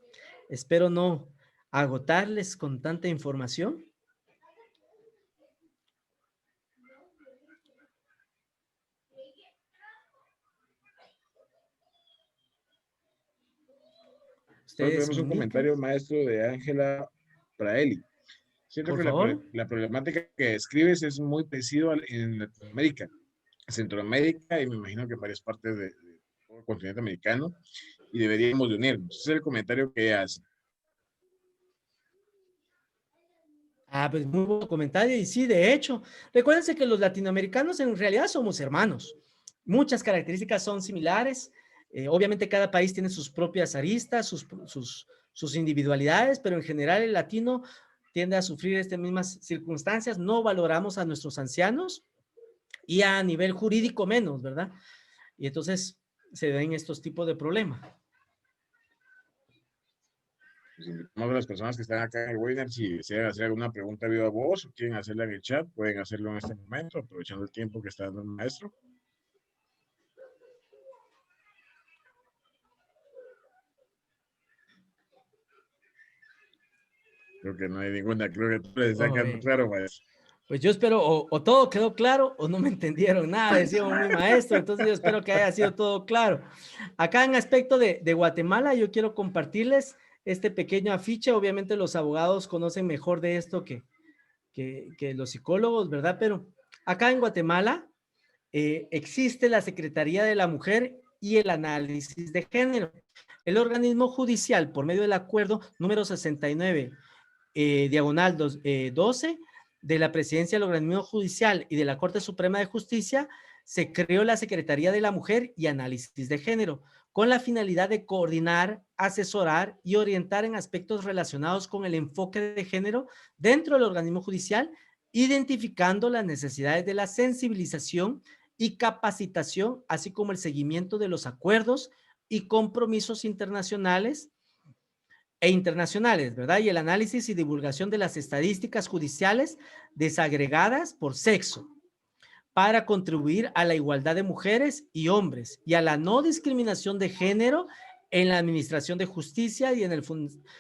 Espero no agotarles con tanta información. Solo Ustedes tenemos me un indican, comentario, maestro, de Ángela Praeli. Siento por que favor. la problemática que describes es muy parecido en Latinoamérica, Centroamérica y me imagino que en varias partes de todo el continente americano y deberíamos de unirnos. Ese es el comentario que ella hace. Ah, pues muy buen comentario. Y sí, de hecho, recuérdense que los latinoamericanos en realidad somos hermanos. Muchas características son similares. Obviamente cada país tiene sus propias aristas, sus individualidades, pero en general el latino tiende a sufrir estas mismas circunstancias. No valoramos a nuestros ancianos y a nivel jurídico menos, ¿verdad? Y entonces se ven estos tipos de problemas. Pues invitamos a las personas que están acá en el webinar, si desean hacer alguna pregunta viva voz o quieren hacerla en el chat, pueden hacerlo en este momento, aprovechando el tiempo que está dando el maestro. Creo que no hay ninguna, creo que todo les está Oh, quedando claro, maestro. pues yo espero o todo quedó claro o no me entendieron nada, decía mi maestro, entonces yo espero que haya sido todo claro. Acá en aspecto de Guatemala, yo quiero compartirles este pequeño afiche. Obviamente los abogados conocen mejor de esto que los psicólogos, ¿verdad? Pero acá en Guatemala existe la Secretaría de la Mujer y el Análisis de Género. El organismo judicial, por medio del acuerdo número 69, diagonal 12, de la Presidencia del Organismo Judicial y de la Corte Suprema de Justicia, se creó la Secretaría de la Mujer y Análisis de Género, con la finalidad de coordinar, asesorar y orientar en aspectos relacionados con el enfoque de género dentro del organismo judicial, identificando las necesidades de la sensibilización y capacitación, así como el seguimiento de los acuerdos y compromisos internacionales e internacionales, ¿verdad? Y el análisis y divulgación de las estadísticas judiciales desagregadas por sexo para contribuir a la igualdad de mujeres y hombres y a la no discriminación de género en la administración de justicia y en el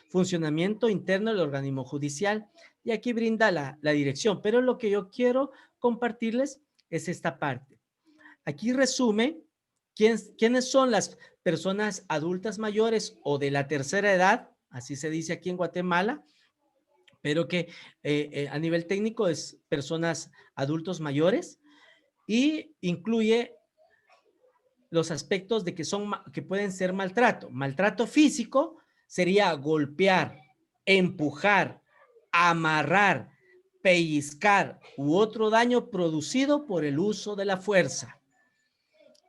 funcionamiento interno del organismo judicial. Y aquí brinda la dirección, pero lo que yo quiero compartirles es esta parte. Aquí resume quiénes son las personas adultas mayores o de la tercera edad, así se dice aquí en Guatemala, pero que a nivel técnico es personas adultos mayores y incluye los aspectos de que pueden ser maltrato. Maltrato físico sería golpear, empujar, amarrar, pellizcar u otro daño producido por el uso de la fuerza.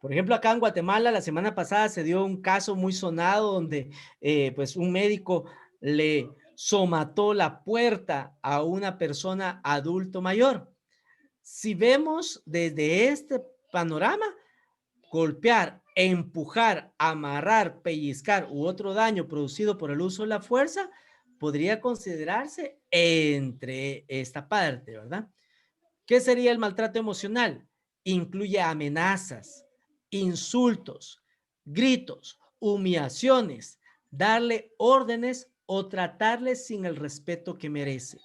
Por ejemplo, acá en Guatemala la semana pasada se dio un caso muy sonado donde pues un médico le somató la puerta a una persona adulto mayor. Si vemos desde este panorama, golpear, empujar, amarrar, pellizcar u otro daño producido por el uso de la fuerza podría considerarse entre esta parte, ¿verdad? ¿Qué sería el maltrato emocional? Incluye amenazas, insultos, gritos, humillaciones, darle órdenes o tratarle sin el respeto que merece.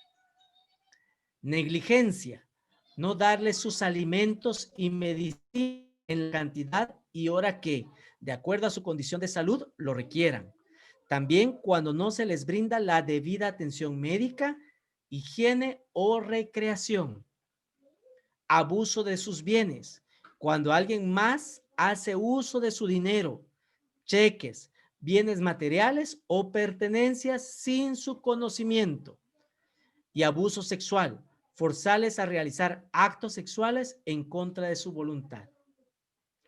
Negligencia, no darle sus alimentos y medicina en la cantidad y hora que, de acuerdo a su condición de salud, lo requieran. También cuando no se les brinda la debida atención médica, higiene o recreación. Abuso de sus bienes, cuando alguien más hace uso de su dinero, cheques, bienes materiales o pertenencias sin su conocimiento. Y abuso sexual, forzarles a realizar actos sexuales en contra de su voluntad,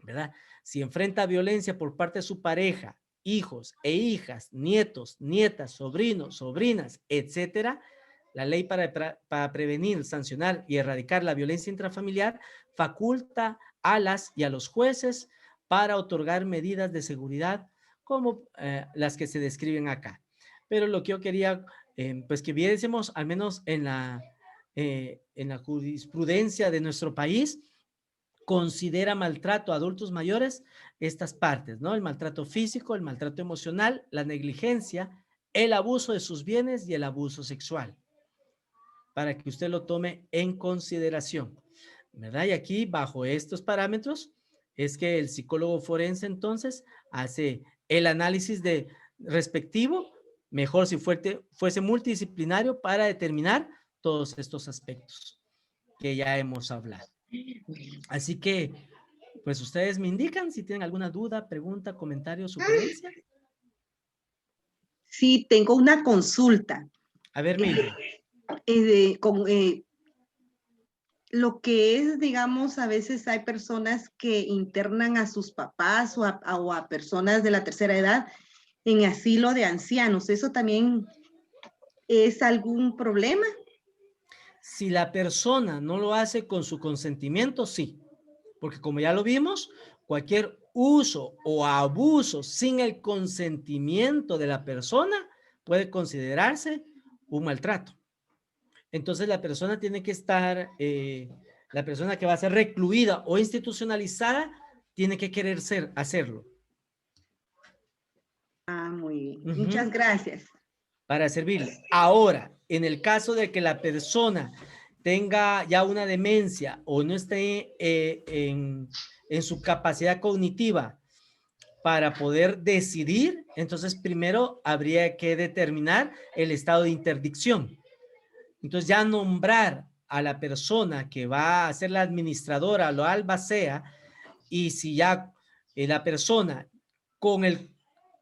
¿verdad? Si enfrenta violencia por parte de su pareja, hijos e hijas, nietos, nietas, sobrinos, sobrinas, etcétera, la ley para prevenir, sancionar y erradicar la violencia intrafamiliar faculta a las y a los jueces para otorgar medidas de seguridad como las que se describen acá. Pero lo que yo quería, pues que viésemos al menos en la jurisprudencia de nuestro país, considera maltrato a adultos mayores estas partes, ¿no? El maltrato físico, el maltrato emocional, la negligencia, el abuso de sus bienes y el abuso sexual, para que usted lo tome en consideración, ¿verdad? Y aquí, bajo estos parámetros, es que el psicólogo forense entonces hace el análisis de respectivo, mejor si fuese multidisciplinario, para determinar todos estos aspectos que ya hemos hablado. Así que, pues ustedes me indican si tienen alguna duda, pregunta, comentario, sugerencia. Sí, tengo una consulta. A ver, Mildred. Lo que es, digamos, a veces hay personas que internan a sus papás o a personas de la tercera edad en asilo de ancianos. ¿Eso también es algún problema? Si la persona no lo hace con su consentimiento, sí. Porque como ya lo vimos, cualquier uso o abuso sin el consentimiento de la persona puede considerarse un maltrato. Entonces la persona tiene que estar, la persona que va a ser recluida o institucionalizada, tiene que querer hacerlo. Ah, muy bien. Muchas gracias. Para servirle. Ahora, en el caso de que la persona tenga ya una demencia o no esté en su capacidad cognitiva para poder decidir, entonces primero habría que determinar el estado de interdicción. Entonces ya nombrar a la persona que va a ser la administradora, lo albacea, y si ya la persona con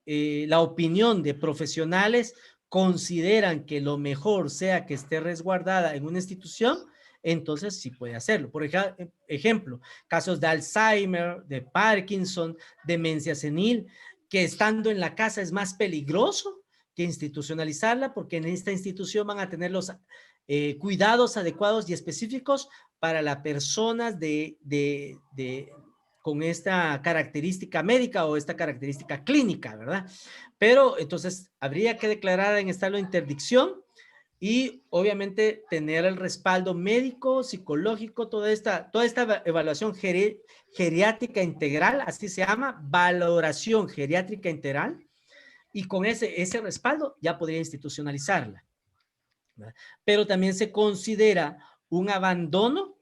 la opinión de profesionales consideran que lo mejor sea que esté resguardada en una institución, entonces sí puede hacerlo. Por ejemplo, casos de Alzheimer, de Parkinson, demencia senil, que estando en la casa es más peligroso que institucionalizarla, porque en esta institución van a tener los cuidados adecuados y específicos para las personas con esta característica médica o esta característica clínica, ¿verdad? Pero entonces habría que declarar en estado de interdicción y obviamente tener el respaldo médico, psicológico, toda esta evaluación geriátrica integral, así se llama, valoración geriátrica integral, y con ese respaldo ya podría institucionalizarla, ¿verdad? Pero también se considera un abandono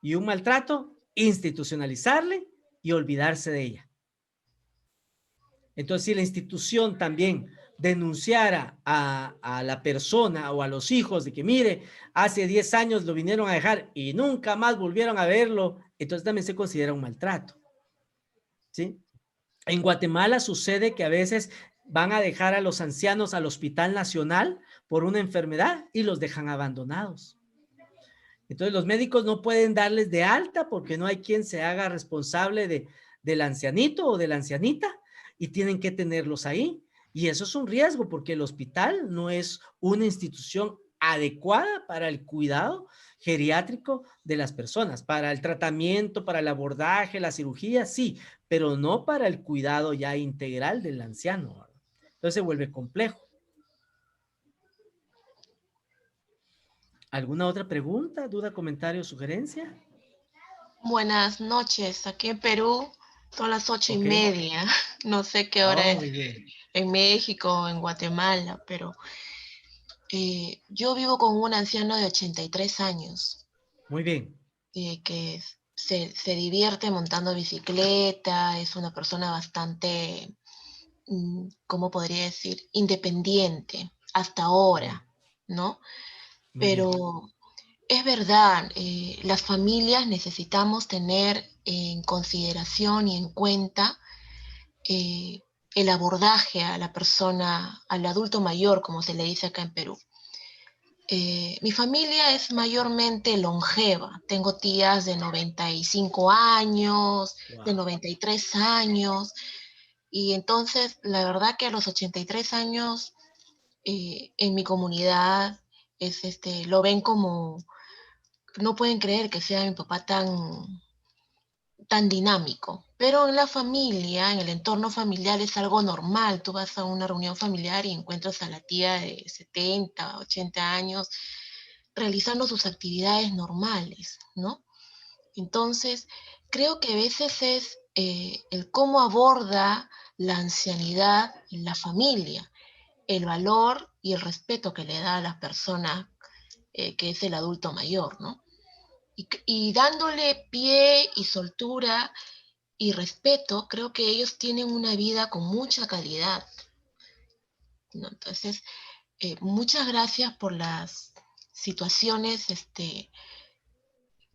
y un maltrato institucionalizarle y olvidarse de ella. Entonces, si la institución también denunciara a la persona o a los hijos de que, mire, hace 10 años lo vinieron a dejar y nunca más volvieron a verlo, entonces también se considera un maltrato, ¿sí? En Guatemala sucede que a veces van a dejar a los ancianos al Hospital Nacional por una enfermedad y los dejan abandonados. Entonces los médicos no pueden darles de alta porque no hay quien se haga responsable del ancianito o de la ancianita y tienen que tenerlos ahí. Y eso es un riesgo porque el hospital no es una institución adecuada para el cuidado geriátrico de las personas, para el tratamiento, para el abordaje, la cirugía, sí, pero no para el cuidado ya integral del anciano, ¿verdad? Entonces se vuelve complejo. ¿Alguna otra pregunta, duda, comentario, sugerencia? Buenas noches. Aquí en Perú son las 8:30. No sé qué hora es en México o en Guatemala, pero yo vivo con un anciano de 83 años. Muy bien. Que se divierte montando bicicleta, es una persona bastante, ¿cómo podría decir? Independiente hasta ahora, ¿no? Pero es verdad, las familias necesitamos tener en consideración y en cuenta el abordaje a la persona, al adulto mayor, como se le dice acá en Perú. mi familia es mayormente longeva. Tengo tías de 95 años, de 93 años, y entonces la verdad que a los 83 años en mi comunidad lo ven como, no pueden creer que sea mi papá tan dinámico, pero en la familia, en el entorno familiar es algo normal. Tú vas a una reunión familiar y encuentras a la tía de 70, 80 años realizando sus actividades normales, ¿no? Entonces, creo que a veces es el cómo aborda la ancianidad en la familia, el valor y el respeto que le da a la persona que es el adulto mayor, ¿no? Y dándole pie y soltura y respeto, creo que ellos tienen una vida con mucha calidad, ¿no? Entonces, muchas gracias por las situaciones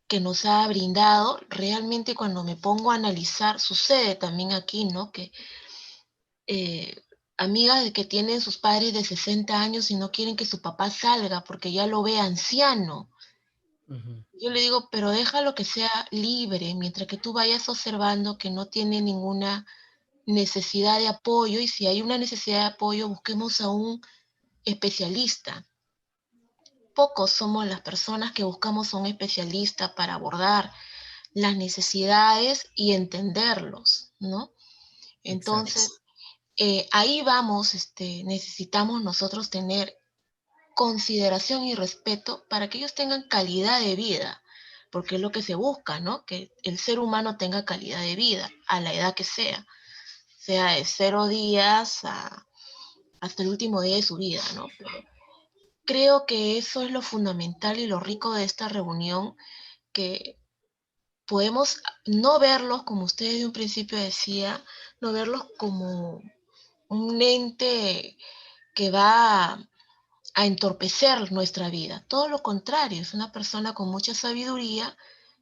que nos ha brindado. Realmente cuando me pongo a analizar, sucede también aquí, ¿no? Que amigas que tienen sus padres de 60 años y no quieren que su papá salga porque ya lo ve anciano. Yo le digo, pero déjalo que sea libre, mientras que tú vayas observando que no tiene ninguna necesidad de apoyo, y si hay una necesidad de apoyo, busquemos a un especialista. Pocos somos las personas que buscamos a un especialista para abordar las necesidades y entenderlos, ¿no? Entonces, ahí vamos, necesitamos nosotros tener consideración y respeto para que ellos tengan calidad de vida, porque es lo que se busca, ¿no? Que el ser humano tenga calidad de vida a la edad que sea de 0 días hasta el último día de su vida, ¿no? Pero creo que eso es lo fundamental y lo rico de esta reunión, que podemos no verlos, como usted de un principio decía, no verlos como un ente que va a entorpecer nuestra vida. Todo lo contrario, es una persona con mucha sabiduría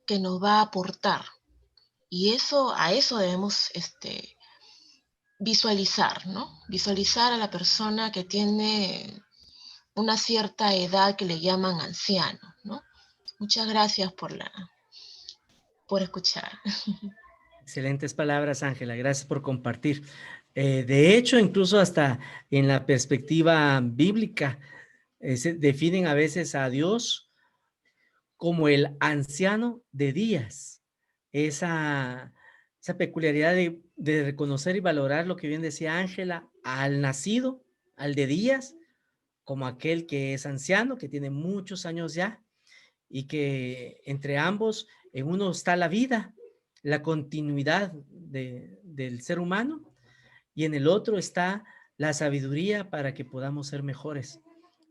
que nos va a aportar. Y a eso debemos visualizar, ¿no? Visualizar a la persona que tiene una cierta edad que le llaman anciano, ¿no? Muchas gracias por escuchar. Excelentes palabras, Ángela. Gracias por compartir. De hecho, incluso hasta en la perspectiva bíblica, se definen a veces a Dios como el anciano de días. Esa peculiaridad de reconocer y valorar lo que bien decía Ángela, al nacido, al de días, como aquel que es anciano, que tiene muchos años ya, y que entre ambos, en uno está la vida, la continuidad del ser humano, y en el otro está la sabiduría para que podamos ser mejores.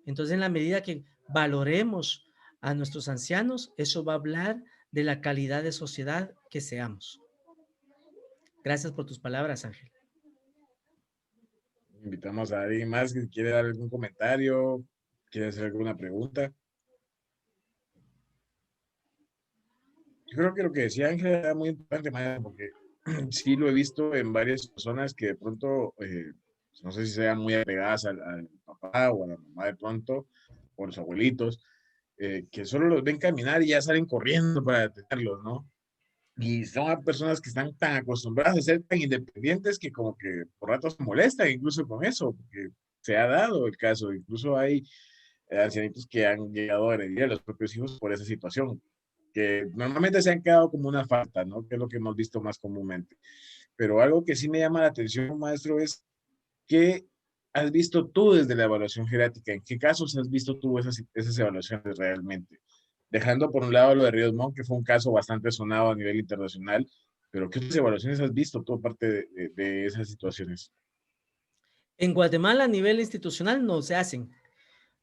Entonces, en la medida que valoremos a nuestros ancianos, eso va a hablar de la calidad de sociedad que seamos. Gracias por tus palabras, Ángel. Invitamos a alguien más que quiere dar algún comentario, quiere hacer alguna pregunta. Yo creo que lo que decía Ángel era muy importante, Maya, porque sí lo he visto en varias personas que de pronto, no sé si sean muy apegadas al papá o a la mamá de pronto, o a los abuelitos, que solo los ven caminar y ya salen corriendo para detenerlos, ¿no? Y son personas que están tan acostumbradas a ser tan independientes que como que por ratos se molestan incluso con eso, porque se ha dado el caso. Incluso hay ancianitos que han llegado a heredar a los propios hijos por esa situación, que normalmente se han quedado como una falta, ¿no? Que es lo que hemos visto más comúnmente. Pero algo que sí me llama la atención, maestro, es ¿qué has visto tú desde la evaluación geriátrica? ¿En qué casos has visto tú esas evaluaciones realmente? Dejando por un lado lo de Ríos Montt, que fue un caso bastante sonado a nivel internacional, pero ¿qué otras evaluaciones has visto tú aparte de esas situaciones? En Guatemala, a nivel institucional, no se hacen.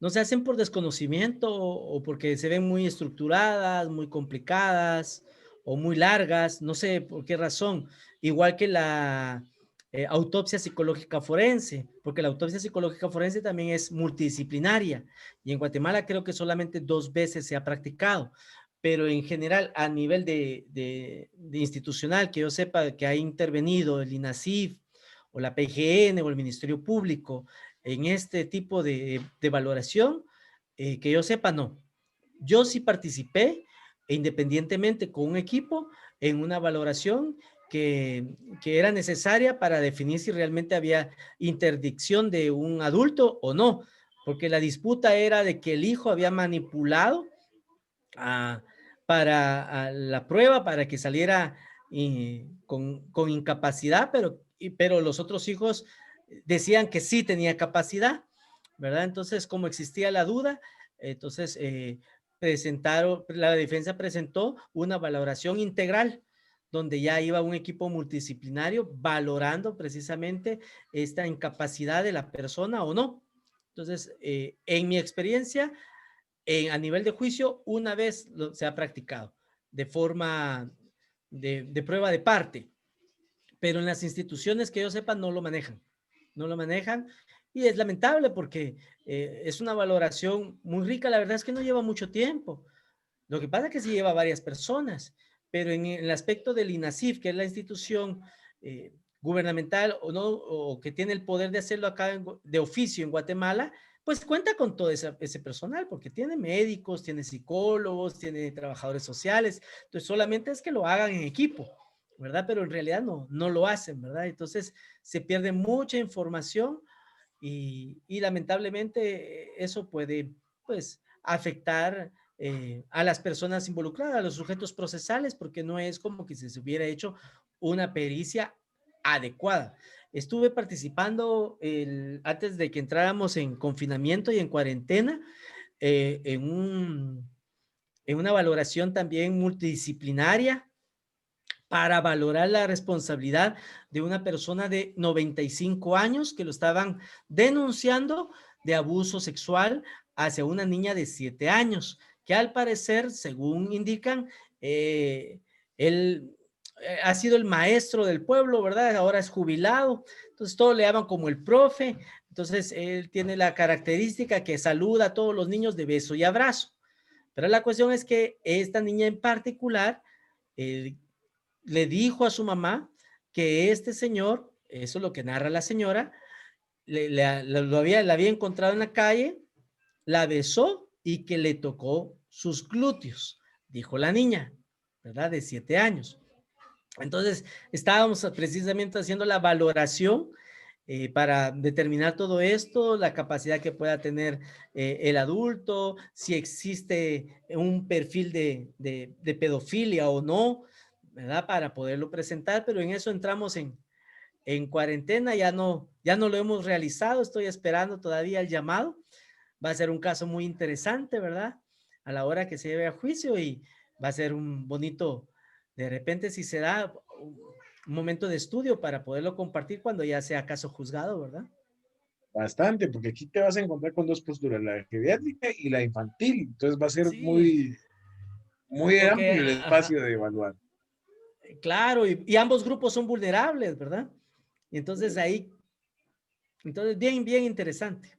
No se hacen por desconocimiento o porque se ven muy estructuradas, muy complicadas o muy largas, no sé por qué razón. Igual que la autopsia psicológica forense, porque la autopsia psicológica forense también es multidisciplinaria y en Guatemala creo que solamente 2 veces se ha practicado, pero en general a nivel de institucional, que yo sepa que ha intervenido el INASIF o la PGN o el Ministerio Público en este tipo de valoración, que yo sepa, no. Yo sí participé independientemente con un equipo en una valoración que era necesaria para definir si realmente había interdicción de un adulto o no, porque la disputa era de que el hijo había manipulado a, para la prueba para que saliera con incapacidad, pero los otros hijos decían que sí tenía capacidad, ¿verdad? Entonces, como existía la duda, entonces la defensa presentó una valoración integral donde ya iba un equipo multidisciplinario valorando precisamente esta incapacidad de la persona o no. Entonces, en mi experiencia, a nivel de juicio, una vez se ha practicado de forma de prueba de parte, pero en las instituciones que yo sepa no lo manejan, no lo manejan y es lamentable porque es una valoración muy rica, la verdad es que no lleva mucho tiempo, lo que pasa es que sí lleva varias personas, pero en el aspecto del INASIF, que es la institución gubernamental o no, o que tiene el poder de hacerlo acá de oficio en Guatemala, pues cuenta con todo ese personal, porque tiene médicos, tiene psicólogos, tiene trabajadores sociales, entonces solamente es que lo hagan en equipo, ¿verdad? Pero en realidad no lo hacen, ¿verdad? Entonces se pierde mucha información y lamentablemente eso puede, pues, afectar a las personas involucradas, a los sujetos procesales, porque no es como que se hubiera hecho una pericia adecuada. Estuve participando antes de que entráramos en confinamiento y en cuarentena en una valoración también multidisciplinaria para valorar la responsabilidad de una persona de 95 años que lo estaban denunciando de abuso sexual hacia una niña de 7 años, que al parecer, según indican, él ha sido el maestro del pueblo, ¿verdad? Ahora es jubilado, entonces todos le llaman como el profe, entonces él tiene la característica que saluda a todos los niños de beso y abrazo. Pero la cuestión es que esta niña en particular le dijo a su mamá que este señor, eso es lo que narra la señora, la había encontrado en la calle, la besó y que le tocó sus glúteos, dijo la niña, ¿verdad? De 7 años. Entonces, estábamos precisamente haciendo la valoración para determinar todo esto, la capacidad que pueda tener el adulto, si existe un perfil de pedofilia o no, ¿verdad? Para poderlo presentar, pero en eso entramos en cuarentena, ya no lo hemos realizado, estoy esperando todavía el llamado, va a ser un caso muy interesante, ¿verdad? A la hora que se lleve a juicio y va a ser un bonito, de repente si se da un momento de estudio para poderlo compartir cuando ya sea caso juzgado, ¿verdad? Bastante, porque aquí te vas a encontrar con dos posturas, la geriátrica y la infantil. Entonces va a ser Sí, muy porque, amplio el ajá, espacio de evaluar. claro, y ambos grupos son vulnerables, ¿verdad? Y entonces ahí, entonces bien interesante,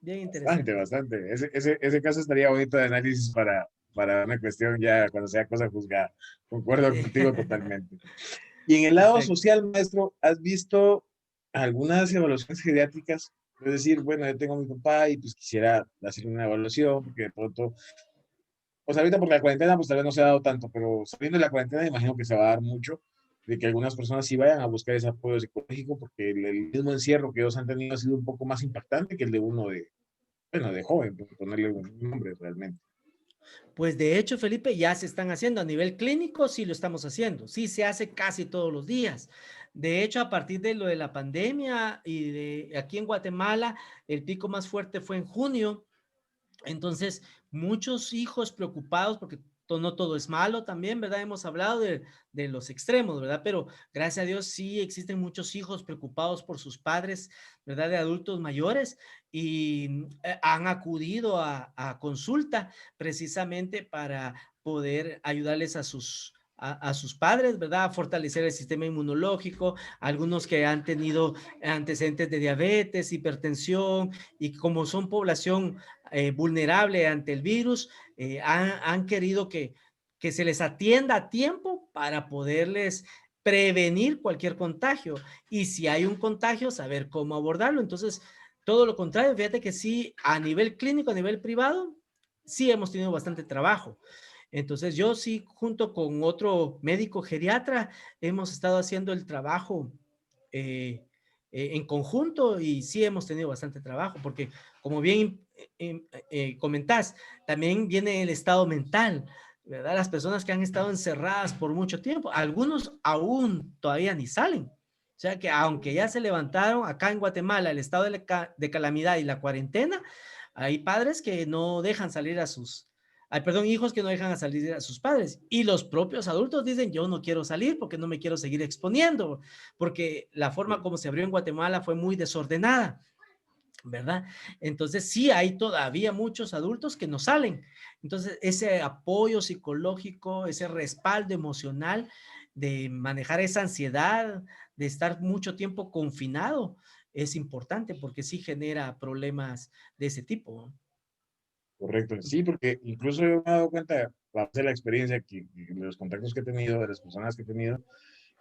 bien Bastante, interesante. bastante. Ese caso estaría bonito de análisis para una cuestión ya cuando sea cosa juzgada. Concuerdo Sí. contigo totalmente. Y en el lado Perfecto. social, maestro, ¿has visto algunas evaluaciones geriátricas? Es decir, bueno, yo tengo a mi papá y pues quisiera hacer una evaluación porque de pronto, pues ahorita porque la cuarentena pues tal vez no se ha dado tanto, pero saliendo de la cuarentena imagino que se va a dar mucho de que algunas personas sí vayan a buscar ese apoyo psicológico porque el mismo encierro que ellos han tenido ha sido un poco más impactante que el de uno bueno, de joven, por ponerle un nombre realmente. Pues de hecho, Felipe, ya se están haciendo a nivel clínico, sí lo estamos haciendo, sí se hace casi todos los días. De hecho, a partir de lo de la pandemia y de aquí en Guatemala, el pico más fuerte fue en junio. Entonces, muchos hijos preocupados porque no todo es malo también, ¿verdad? Hemos hablado de los extremos, ¿verdad? Pero gracias a Dios sí existen muchos hijos preocupados por sus padres, ¿verdad? De adultos mayores y han acudido a consulta precisamente para poder ayudarles a sus padres, ¿verdad? A fortalecer el sistema inmunológico, algunos que han tenido antecedentes de diabetes, hipertensión y como son población vulnerable ante el virus, han querido que se les atienda a tiempo para poderles prevenir cualquier contagio y si hay un contagio, saber cómo abordarlo. Entonces, todo lo contrario, fíjate que sí, a nivel clínico, a nivel privado, sí hemos tenido bastante trabajo. Entonces yo sí, junto con otro médico geriatra, hemos estado haciendo el trabajo eh, en conjunto y sí hemos tenido bastante trabajo, porque como bien comentás, también viene el estado mental, ¿verdad? Las personas que han estado encerradas por mucho tiempo, algunos aún todavía ni salen. O sea que aunque ya se levantaron acá en Guatemala el estado de calamidad y la cuarentena, hay padres que no dejan salir a sus, perdón, hijos que no dejan a salir a sus padres. Y los propios adultos dicen, yo no quiero salir porque no me quiero seguir exponiendo, porque la forma como se abrió en Guatemala fue muy desordenada, ¿verdad? Entonces sí hay todavía muchos adultos que no salen. Entonces ese apoyo psicológico, ese respaldo emocional de manejar esa ansiedad, de estar mucho tiempo confinado, es importante porque sí genera problemas de ese tipo. Correcto, sí, porque incluso yo me he dado cuenta, a base de la experiencia, de los contactos que he tenido, de las personas que he tenido,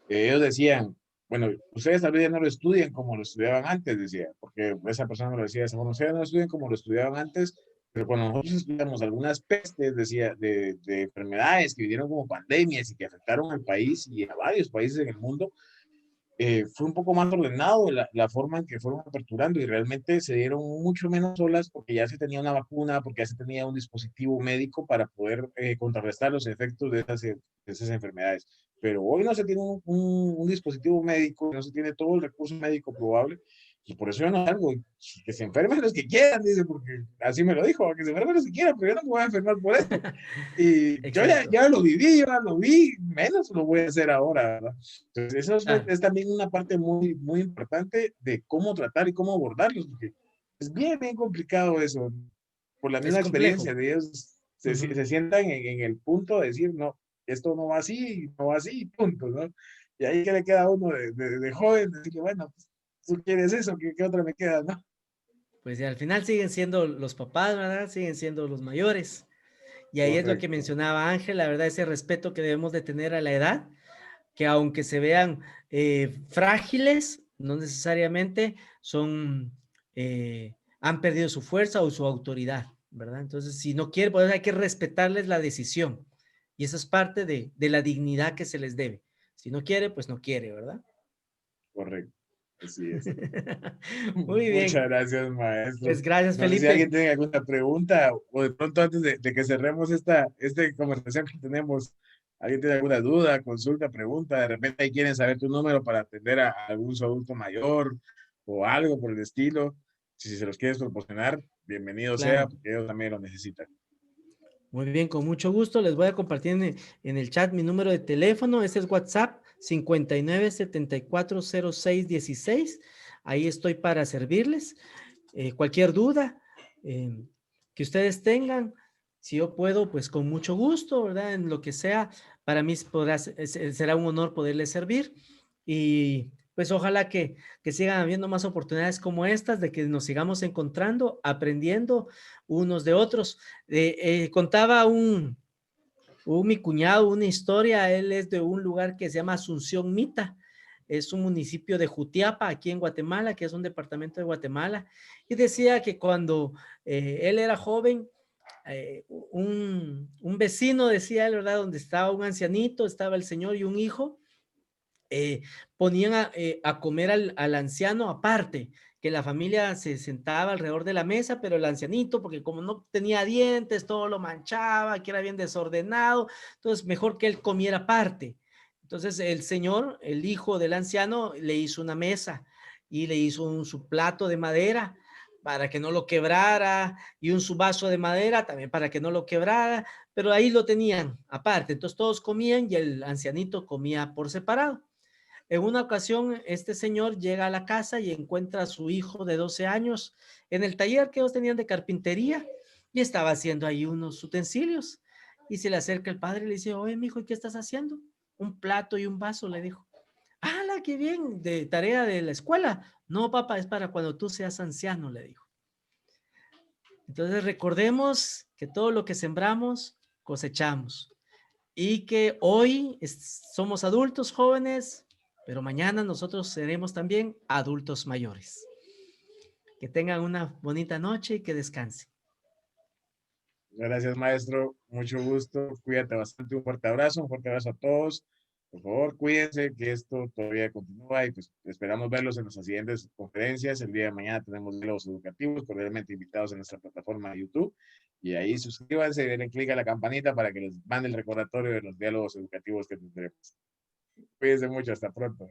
ellos decían, bueno, ustedes tal vez ya no lo estudian como lo estudiaban antes, decía, porque esa persona me lo decía, bueno, ustedes no lo estudian como lo estudiaban antes, pero cuando nosotros estudiamos algunas pestes, decía, de enfermedades que vinieron como pandemias y que afectaron al país y a varios países en el mundo, fue un poco más ordenado la forma en que fueron aperturando y realmente se dieron mucho menos olas porque ya se tenía una vacuna, porque ya se tenía un dispositivo médico para poder contrarrestar los efectos de esas enfermedades. Pero hoy no se tiene un dispositivo médico, no se tiene todo el recurso médico probable y por eso yo no salgo. Que se enfermen los que quieran, dice, porque así me lo dijo, que se enfermen los que quieran, pero yo no me voy a enfermar por esto. Y yo ya lo viví, yo ya lo vi, menos lo voy a hacer ahora, ¿verdad? Entonces, eso es también una parte muy, muy importante de cómo tratar y cómo abordarlos, porque es bien, bien complicado eso. Por la misma experiencia de ellos, se sientan en el punto de decir, no, esto no va así, punto, ¿no? Y ahí que le queda a uno de joven, decirle, bueno, pues, tú quieres eso, ¿qué otra me queda, no? Pues al final siguen siendo los papás, ¿verdad? Siguen siendo los mayores. Y ahí es lo que Correcto. mencionaba Ángel, la verdad, ese respeto que debemos de tener a la edad, que aunque se vean frágiles, no necesariamente son, han perdido su fuerza o su autoridad, ¿verdad? Entonces, si no quiere, pues hay que respetarles la decisión. Y eso es parte de la dignidad que se les debe. Si no quiere, pues no quiere, ¿verdad? Correcto. Así es. Muy Muchas bien. gracias, maestro. Pues gracias, No sé si alguien Felipe. tiene alguna pregunta o de pronto antes de que cerremos esta conversación que tenemos, alguien tiene alguna duda, consulta, pregunta, de repente ahí quieren saber tu número para atender a algún su adulto mayor o algo por el estilo. Si se los quieres proporcionar, bienvenido sea, Claro. porque ellos también lo necesitan. Muy bien, con mucho gusto. Les voy a compartir en el chat mi número de teléfono. Este es WhatsApp 59740616. Ahí estoy para servirles. Cualquier duda que ustedes tengan, si yo puedo, pues con mucho gusto, ¿verdad? En lo que sea, para mí será un honor poderles servir. Y pues ojalá que sigan habiendo más oportunidades como estas, de que nos sigamos encontrando, aprendiendo unos de otros. Contaba mi cuñado una historia, él es de un lugar que se llama Asunción Mita, es un municipio de Jutiapa, aquí en Guatemala, que es un departamento de Guatemala, y decía que cuando él era joven, un vecino, decía él, ¿verdad? Donde estaba un ancianito, estaba el señor y un hijo, ponían a comer al anciano aparte, que la familia se sentaba alrededor de la mesa, pero el ancianito, porque como no tenía dientes, todo lo manchaba, que era bien desordenado, entonces mejor que él comiera aparte. Entonces el señor, el hijo del anciano, le hizo una mesa y le hizo su plato de madera para que no lo quebrara y su vaso de madera también para que no lo quebrara, pero ahí lo tenían aparte. Entonces todos comían y el ancianito comía por separado. En una ocasión, este señor llega a la casa y encuentra a su hijo de 12 años en el taller que ellos tenían de carpintería y estaba haciendo ahí unos utensilios. Y se le acerca el padre y le dice, oye, mijo, ¿y qué estás haciendo? Un plato y un vaso, le dijo. ¡Hala, qué bien! ¿De tarea de la escuela? No, papá, es para cuando tú seas anciano, le dijo. Entonces recordemos que todo lo que sembramos, cosechamos. Y que hoy somos adultos jóvenes, pero mañana nosotros seremos también adultos mayores. Que tengan una bonita noche y que descansen. Gracias, maestro. Mucho gusto. Cuídate bastante. Un fuerte abrazo a todos. Por favor, cuídense que esto todavía continúa y pues esperamos verlos en nuestras siguientes conferencias. El día de mañana tenemos diálogos educativos, cordialmente invitados en nuestra plataforma de YouTube. Y ahí suscríbanse y denle clic a la campanita para que les mande el recordatorio de los diálogos educativos que tendremos. Cuídense mucho. Hasta pronto.